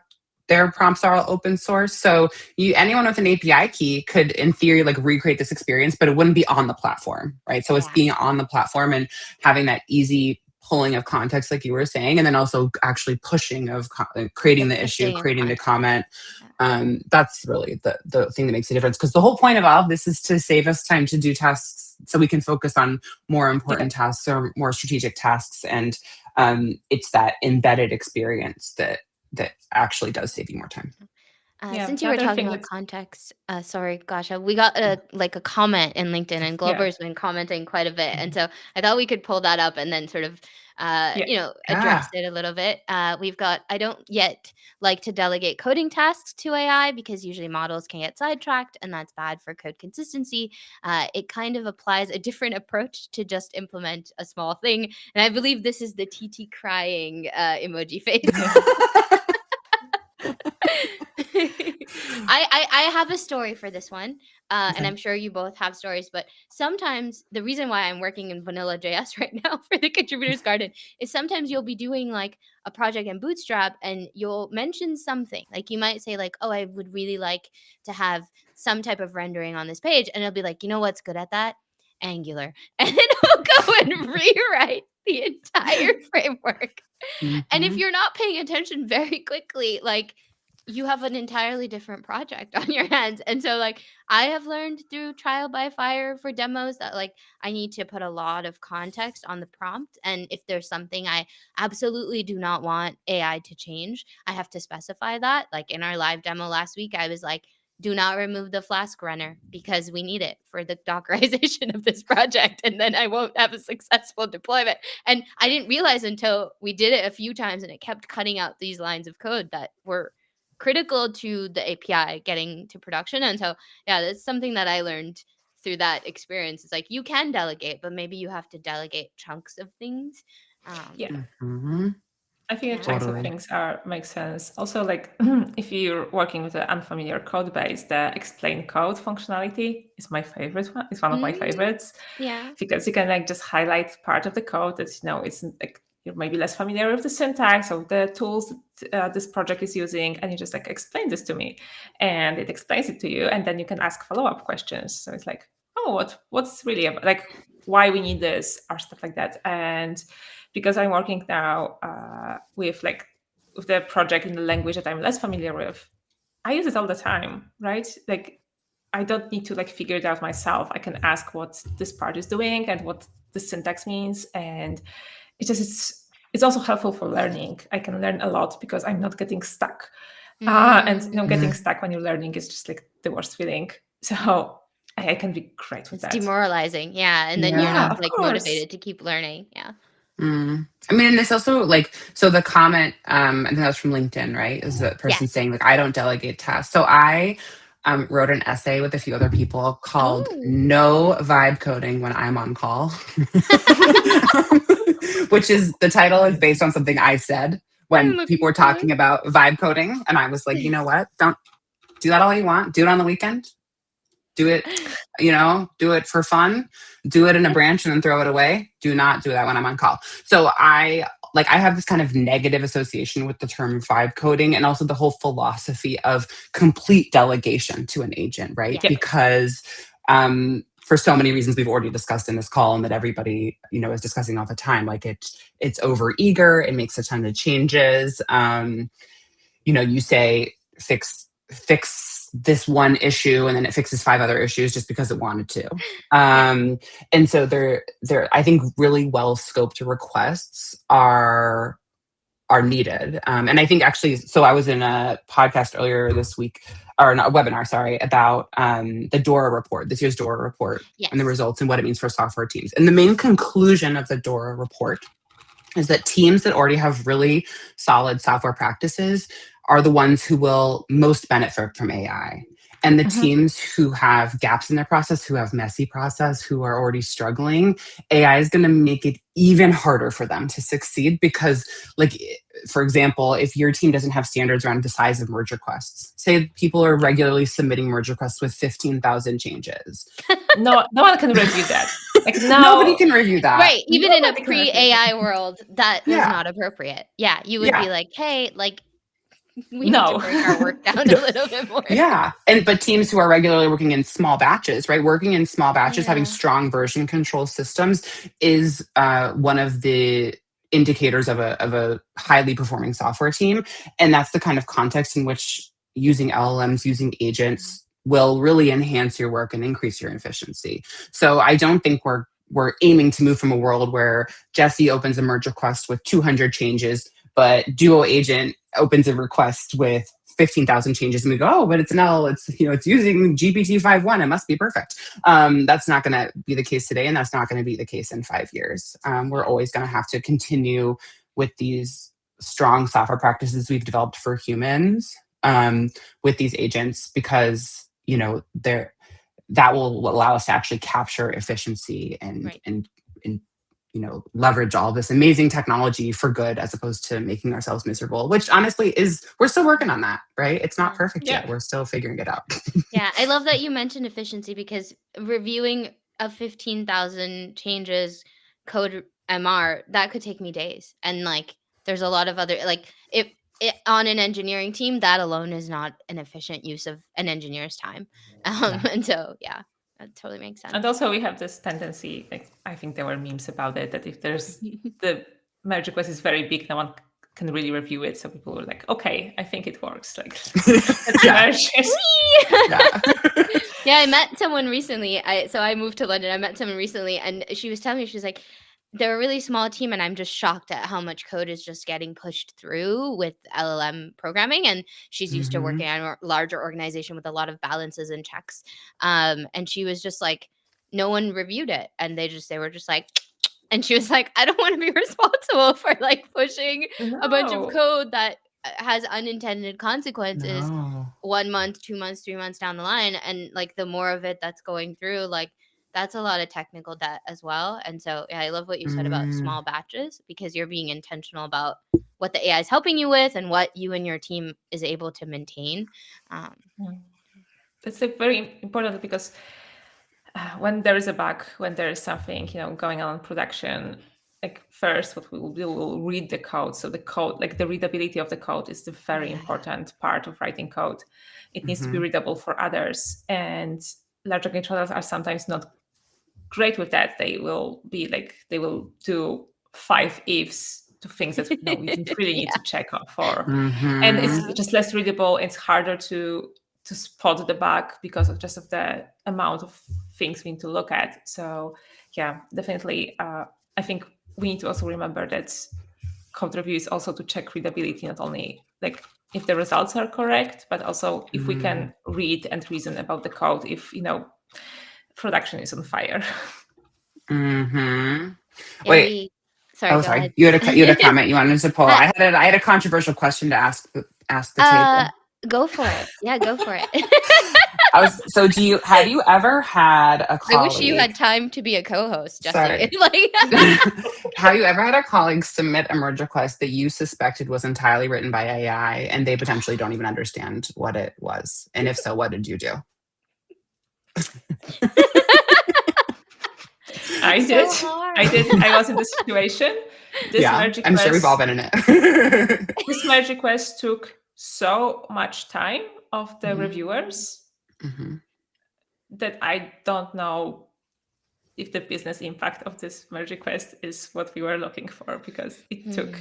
their prompts are all open source. So anyone with an API key could, in theory, like recreate this experience, but it wouldn't be on the platform, right? So it's
Yeah.
being on the platform and having that easy pulling of context, like you were saying, and then also actually pushing of
The
creating the issue,
pushing of
creating the
content.
comment.
Yeah.
That's really the thing that makes a difference, because the whole point of all of this is to save us time to do tasks so we can focus on more
Yeah.
important tasks or more strategic tasks. And it's that embedded experience that actually does save you more time.
Yeah.
Since
The
you were
other
talking
thing
about
that's
context, sorry, gosh, we got a comment in LinkedIn, and
yeah.
Glover's been commenting quite a bit, and
Mhm.
so I thought we could pull that up and then sort of,
Yeah.
address
Yeah.
it a little bit. We've got, I don't yet like to delegate coding tasks to AI because usually models can get sidetracked, and that's bad for code consistency. It kind of applies a different approach to just implement a small thing, and I believe this is the TT crying emoji face. I have a story for this one, and
Okay.
I'm sure you both have stories. But sometimes the reason why I'm working in Vanilla JS right now for the Contributors Garden is sometimes you'll be doing like a project in Bootstrap, and you'll mention something like you might say like, "Oh, I would really like to have some type of rendering on this page," and it'll be like, "You know what's good at that? Angular," and then it'll go and rewrite the entire framework. And if
Hmm.
you're not paying attention very quickly, like you have an entirely different project on your hands. And so like I have learned through trial by fire for demos that like I need to put a lot of context on the prompt, and if there's something I absolutely do not want AI to change, I have to specify that. Like in our live demo last week, I was like, do not remove the Flask runner because we need it for the Dockerization of this project, and then I won't have a successful deployment. And I didn't realize until we did it a few times and it kept cutting out these lines of code that were critical to the API getting to production. And so, yeah, that's something that I learned through that experience. It's like you can delegate, but maybe you have to delegate chunks of things.
Yeah.
Hmm.
I think the
Yeah.
chunks of
Totally.
things are make sense. Also, like if you're working with an unfamiliar code base, the explain code functionality is my favorite one. It's one of my
Mm,
favorites
yeah.
because you can like just highlight part of the code that it's like you're maybe less familiar with the syntax or the tools that this project is using, and you just like explain this to me, and it explains it to you, and then you can ask follow-up questions. So it's like, oh, what's really like why we need this or stuff like that. And because I'm working now with like with the project in the language that I'm less familiar with, I use it all the time, right? Like I don't need to like figure it out myself. I can ask what this part is doing and what the syntax means, and it's also helpful for learning. I can learn a lot because I'm not getting stuck. And getting
Mm.
stuck when you're learning is just like the worst feeling. So I can be great with
It's
that.
demoralizing. Yeah. And then you're
Yeah,
not
Yeah.
of
like
course.
motivated to keep learning. Yeah.
I mean, and this also like, so the comment, I think that was from LinkedIn, right? Is the person
Yes.
saying like, I don't delegate tasks. So I wrote an essay with a few other people called
Oh.
"No Vibe Coding When I'm on Call," which is the title is based on something I said
I'm
when people
looking
were
forward.
talking about vibe coding, and I was like, you know what? Don't do that all you want. Do it on the weekend. Do it, do it for fun. Do it in a branch and then throw it away. Do not do that when I'm on call. So I have this kind of negative association with the term vibe coding, and also the whole philosophy of complete delegation to an agent, right?
Yeah.
Yeah.
Because for so many reasons we've already discussed in this call and that everybody, is discussing all the time, like it's over eager, it makes a ton of changes. You say fix this one issue and then it fixes 5 other issues just because it wanted to.
Yeah.
And so they're I think really well scoped requests are needed. And I think actually, so I was in a podcast earlier this week, or not a webinar, sorry, about the DORA report, this year's DORA report, and the
Yes.
results and what it means for software teams. And the main conclusion of the DORA report is that teams that already have really solid software practices are the ones who will most benefit from AI. And the teams who have gaps in their process, who have messy process, who are already struggling, AI is going to make it even harder for them to succeed because, like, for example, if your team doesn't have standards around the size of merge requests, say people are regularly submitting merge requests with 15,000 changes.
No one can review that. Like
Nobody can review that.
Right. Even in a
Nobody can review
pre-AI world, that is
Yeah.
not appropriate. Yeah. You would
Yeah.
be like, hey, like, we need
No.
to break our work down a little bit more.
Yeah. But teams who are regularly working in small batches, right? Working in small batches, having
Yeah.
strong version control systems is one of the indicators of a highly performing software team. And that's the kind of context in which using LLMs, using agents will really enhance your work and increase your efficiency. So I don't think we're aiming to move from a world where Jesse opens a merge request with 200 changes, but Duo Agent opens a request with 15,000 changes and we go, oh, but it's it's using GPT-5.1. It must be perfect. That's not going to be the case today. And that's not going to be the case in 5 years. We're always going to have to continue with these strong software practices we've developed for humans with these agents because, that will allow us to actually capture efficiency and leverage all this amazing technology for good as opposed to making ourselves miserable, which honestly we're still working on that, right? It's not perfect yet. We're still figuring it out.
Yeah, I love that you mentioned efficiency because reviewing a 15,000 changes code MR, that could take me days. And like there's a lot of other like it on an engineering team, that alone is not an efficient use of an engineer's time.
Yeah.
And so yeah, that totally makes sense.
And also we have this tendency, like I think there were memes about it, that if there's the merge request is very big, no one can really review it. So people were like, okay, I think it works. Like let's
Yeah.
merge it.
Yeah.
Yeah, I met someone recently. So I moved to London. I met someone recently, and she was telling me, she was like, they're a really small team, and I'm just shocked at how much code is just getting pushed through with LLM programming. And she's used to working on a larger organization with a lot of balances and checks. And she was just like, no one reviewed it, and they were just like, and she was like, I don't want to be responsible for like pushing a bunch of
No.
code that has unintended consequences
No.
1 month, 2 months, 3 months down the line. And like the more of it that's going through, like that's a lot of technical debt as well. And so yeah, I love what you said about small batches because you're being intentional about what the AI is helping you with and what you and your team is able to maintain.
That's like very important because when there is a bug, when there is something going on in production, like first what we will do, we'll read the code. So the code, like the readability of the code, is the very important part of writing code. It needs to be readable for others, and large language models are sometimes not great with that. They will do 5 ifs to things that we didn't really need to check for, and it's just less readable. It's harder to spot the bug because of the amount of things we need to look at. So yeah, definitely. I think we need to also remember that code review is also to check readability, not only like if the results are correct, but also if we can read and reason about the code, if production is on fire.
Wait.
Sorry,
Oh,
go
sorry.
ahead.
You had a comment you wanted to pull.
Hi.
I had a controversial question to ask the table.
Go for it. Yeah, go for it.
Have you ever had a colleague?
I wish you had time to be a co-host, Jesse.
Sorry.
Like,
have you ever had a colleague submit a merge request that you suspected was entirely written by AI and they potentially don't even understand what it was? And if so, what did you do?
I did. I was in this situation. Merge request,
I'm sure we've all been in it.
This merge request took so much time of the reviewers that I don't know if the business impact of this merge request is what we were looking for, because it took.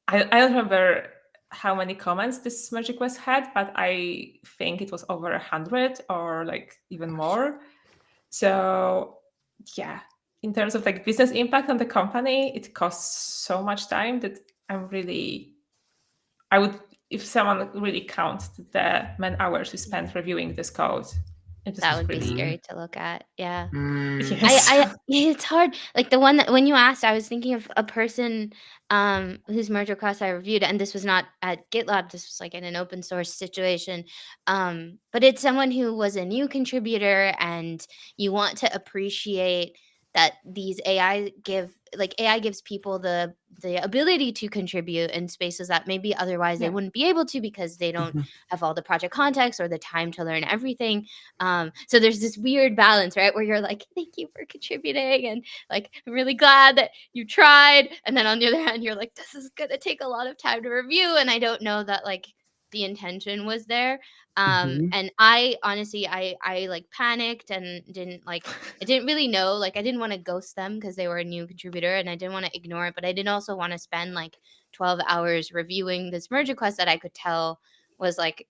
I don't remember how many comments this merge request had, but I think it was over 100 or like even more. So yeah, in terms of like business impact on the company, it costs so much time that I would, if someone really counts the man hours we spent reviewing this code, this
That
was
would be
really,
scary to look at. Yeah.
yes.
It's hard. Like the one that when you asked, I was thinking of a person whose merge request I reviewed, and this was not at GitLab. This was like in an open source situation. But it's someone who was a new contributor, and you want to appreciate that these AI gives people the ability to contribute in spaces that maybe otherwise they
Yeah.
wouldn't be able to because they don't
Mhm.
have all the project context or the time to learn everything. So there's this weird balance, right? Where you're like, thank you for contributing. And like, I'm really glad that you tried. And then on the other hand, you're like, this is going to take a lot of time to review. And I don't know that like the intention was there.
Mhm.
And I honestly, I like panicked and I didn't really know, like, I didn't want to ghost them because they were a new contributor and I didn't want to ignore it. But I didn't also want to spend like 12 hours reviewing this merge request that I could tell was like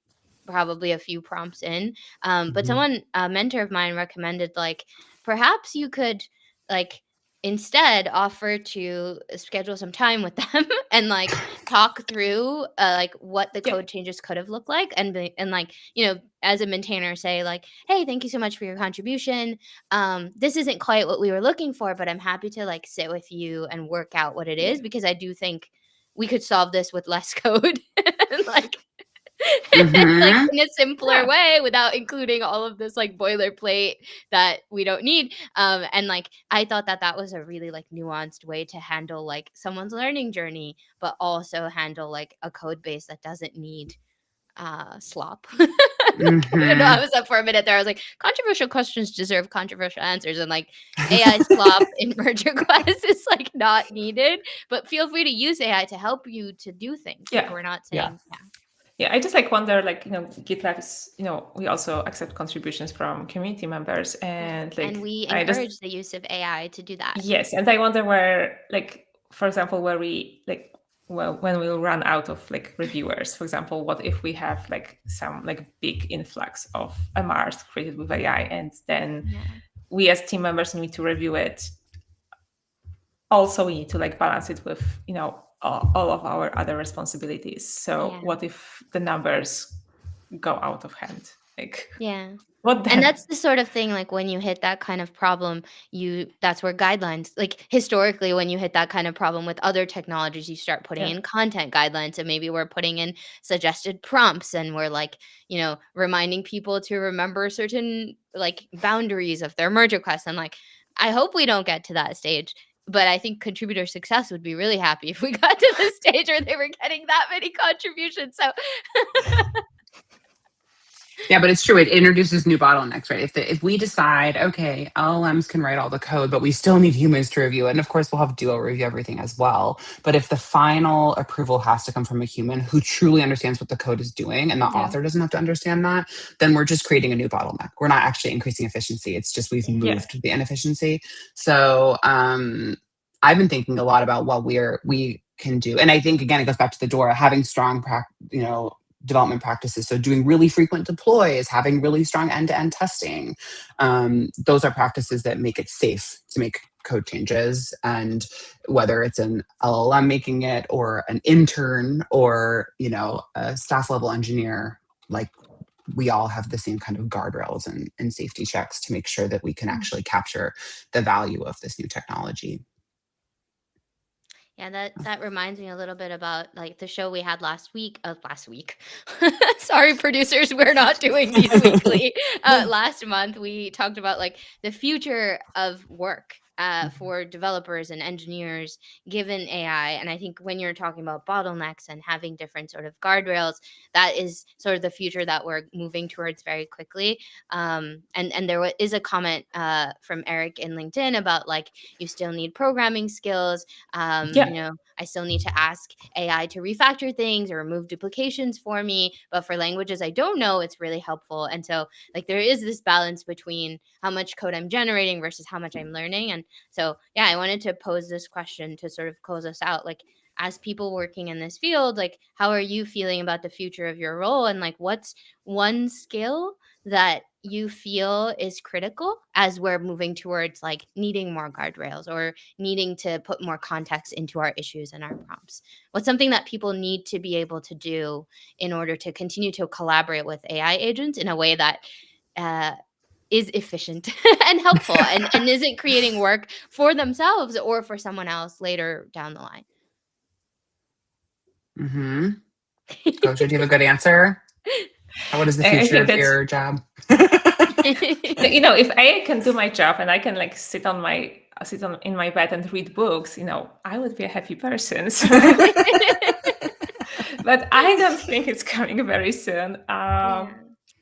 probably a few prompts in. But
Mhm.
someone, a mentor of mine, recommended like perhaps you could like instead offer to schedule some time with them and like talk through like what the
Yeah.
code changes could have looked like and like as a maintainer say like, hey, thank you so much for your contribution. This isn't quite what we were looking for, but I'm happy to like sit with you and work out what it
Yeah.
is because I do think we could solve this with less code and like like
Mhm.
in a simpler
Yeah.
way without including all of this like boilerplate that we don't need. And like I thought that that was a really like nuanced way to handle like someone's learning journey, but also handle like a code base that doesn't need slop. I don't know. I
Mhm.
was up for a minute there. I was like, controversial questions deserve controversial answers, and like AI slop in merge requests is like not needed. But feel free to use AI to help you to do things. Like
Yeah.
we're not
Yeah.
saying, yeah.
Yeah, I just like wonder, like, GitLab is, we also accept contributions from community members,
Yeah,
and
and
like,
we
I just,
encourage the use of AI to do that.
yes, and I wonder where, like, for example, where we like, well, when we'll run out of like reviewers, for example, what if we have like some like big influx of MRs created with AI, and then
Yeah,
we as team members need to review it. Also, we need to like balance it with all of our other responsibilities. So
yeah,
what if the numbers go out of hand? Like,
yeah.
what
And
then?
that's the sort of thing, like, when you hit that kind of problem, that's where guidelines like, historically, when you hit that kind of problem with other technologies, you start putting
Yeah.
in content guidelines, and maybe we're putting in suggested prompts, and we're, like, reminding people to remember certain, like, boundaries of their merge requests, and, like, I hope we don't get to that stage, but I think contributor success would be really happy if we got to the stage where they were getting that many contributions, so
Yeah, but it's true. It introduces new bottlenecks, right? If we decide, okay, LLMs can write all the code, but we still need humans to review it, and of course we'll have Duo review everything as well. But if the final approval has to come from a human who truly understands what the code is doing, and the
Yeah.
author doesn't have to understand that, then we're just creating a new bottleneck. We're not actually increasing efficiency. It's just we've
Yeah.
Yeah.
moved the inefficiency. So I've been thinking a lot about what we can do, and I think again it goes back to the Dora having strong, development practices. So doing really frequent deploys, having really strong end-to-end testing. Those are practices that make it safe to make code changes. And whether it's an LLM making it or an intern or, a staff level engineer, like we all have the same kind of guardrails and safety checks to make sure that we can
Mm.
actually capture the value of this new technology.
Yeah, that reminds me a little bit about like the show we had last week. Last week, sorry, producers, we're not doing these weekly. Last month we talked about like the future of work for developers and engineers given AI, and I think when you're talking about bottlenecks and having different sort of guardrails, that is sort of the future that we're moving towards very quickly. And there is a comment from Eric in LinkedIn about like you still need programming skills.
Yeah.
I still need to ask AI to refactor things or remove duplications for me. But for languages I don't know, it's really helpful. And so, like, there is this balance between how much code I'm generating versus how much I'm learning. And so, yeah, I wanted to pose this question to sort of close us out. Like, as people working in this field, like how are you feeling about the future of your role, and like what's one skill that you feel is critical as we're moving towards like needing more guardrails or needing to put more context into our issues and our prompts? What's something that people need to be able to do in order to continue to collaborate with AI agents in a way that uh, is efficient and helpful, and isn't creating work for themselves or for someone else later down the line?
Mm-hmm. Coach, do you have a good answer? What is the
I
future
think
of
that's,
your job?
if I can do my job and I can like sit on in my bed and read books, I would be a happy person. So, but I don't think it's coming very soon.
Yeah.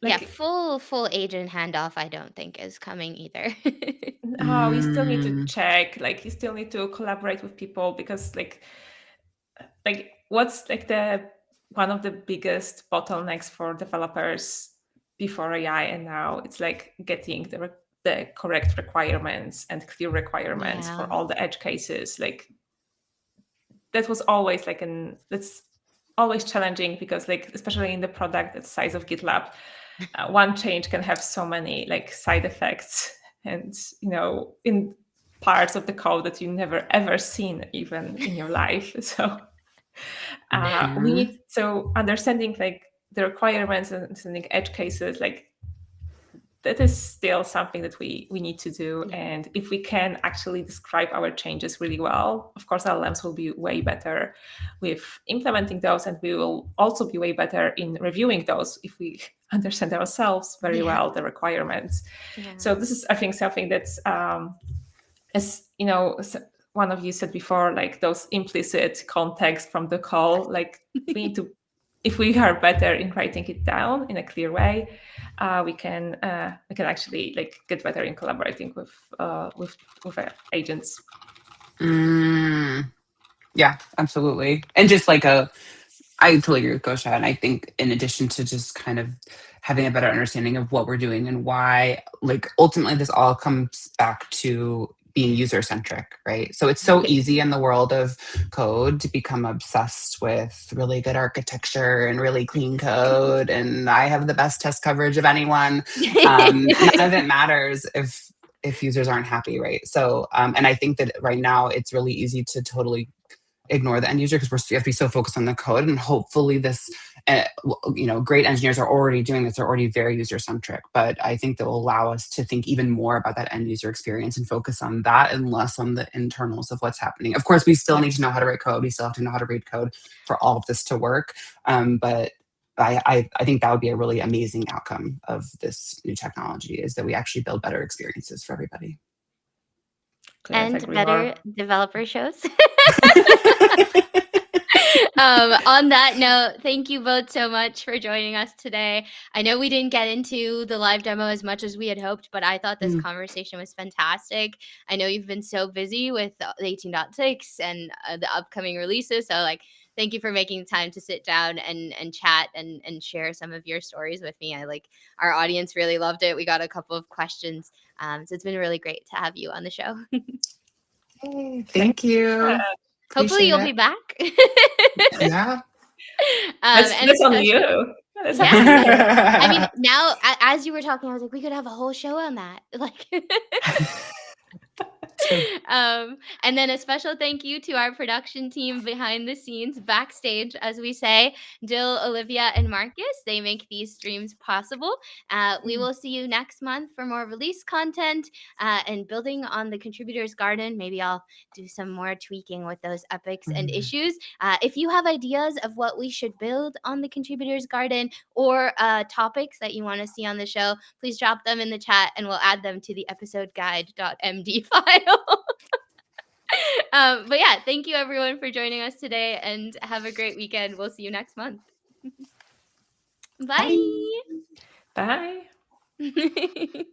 Yeah,
Like
full agent handoff I don't think is coming either.
you still need to
Mm,
check, like you still need to collaborate with people, because like what's like the one of the biggest bottlenecks for developers before AI and now, it's like getting the correct requirements and clear requirements
Yeah.
for all the edge cases. Like that was always that's always challenging, because like especially in the product the size of GitLab, one change can have so many like side effects, and in parts of the code that you never ever seen even in your life. So we
mhm.
need, so understanding like the requirements and understanding edge cases, like that is still something that we need to do.
Yeah.
And if we can actually describe our changes really well, of course LLMs will be way better with implementing those, and we will also be way better in reviewing those if we understand ourselves very
Yeah.
well the requirements.
Yeah.
So this is, I think, something that's as one of you said before, like those implicit context from the call, like we need to, if we are better in writing it down in a clear way, we can actually like get better in collaborating with agents.
Mm, yeah, absolutely. And just like I totally agree with Gosha. And I think in addition to just kind of having a better understanding of what we're doing and why, like ultimately this all comes back to being user centric, right? So it's so
Yes.
easy in the world of code to become obsessed with really good architecture and really clean code. And I have the best test coverage of anyone. None of it matters if users aren't happy, right? So, and I think that right now it's really easy to totally ignore the end user because we have to be so focused on the code. And hopefully this great engineers are already doing this. They're already very user centric, but I think that will allow us to think even more about that end user experience and focus on that and less on the internals of what's happening. Of course, we still
Yeah.
need to know how to write code. We still have to know how to read code for all of this to work. But I think that would be a really amazing outcome of this new technology, is that we actually build better experiences for everybody.
Couldn't
And
agree
better
more.
developer shows. On that note, thank you both so much for joining us today. I know we didn't get into the live demo as much as we had hoped, but I thought this
Mm.
conversation was fantastic. I know you've been so busy with the 18.6 and the upcoming releases. So, like, thank you for making the time to sit down and chat and share some of your stories with me. Our audience really loved it. We got a couple of questions. So it's been really great to have you on the show.
Hey,
Thank
thank you.
Hopefully
Appreciate
you'll be
it.
back.
Yeah.
And
that's on
especially,
you. That's
yeah,
up to
yeah.
you.
I mean, now as you were talking, I was like, we could have a whole show on that. Like,
True.
and then a special thank you to our production team behind the scenes, backstage, as we say, Jill, Olivia, and Marcus. They make these streams possible. We will see you next month for more release content and building on the contributors garden. Maybe I'll do some more tweaking with those epics and
Mm.
issues. If you have ideas of what we should build on the contributors garden or topics that you want to see on the show, please drop them in the chat and we'll add them to the episode guide.md file. But yeah, thank you everyone for joining us today and have a great weekend. We'll see you next month.
Bye.
Bye.
Bye.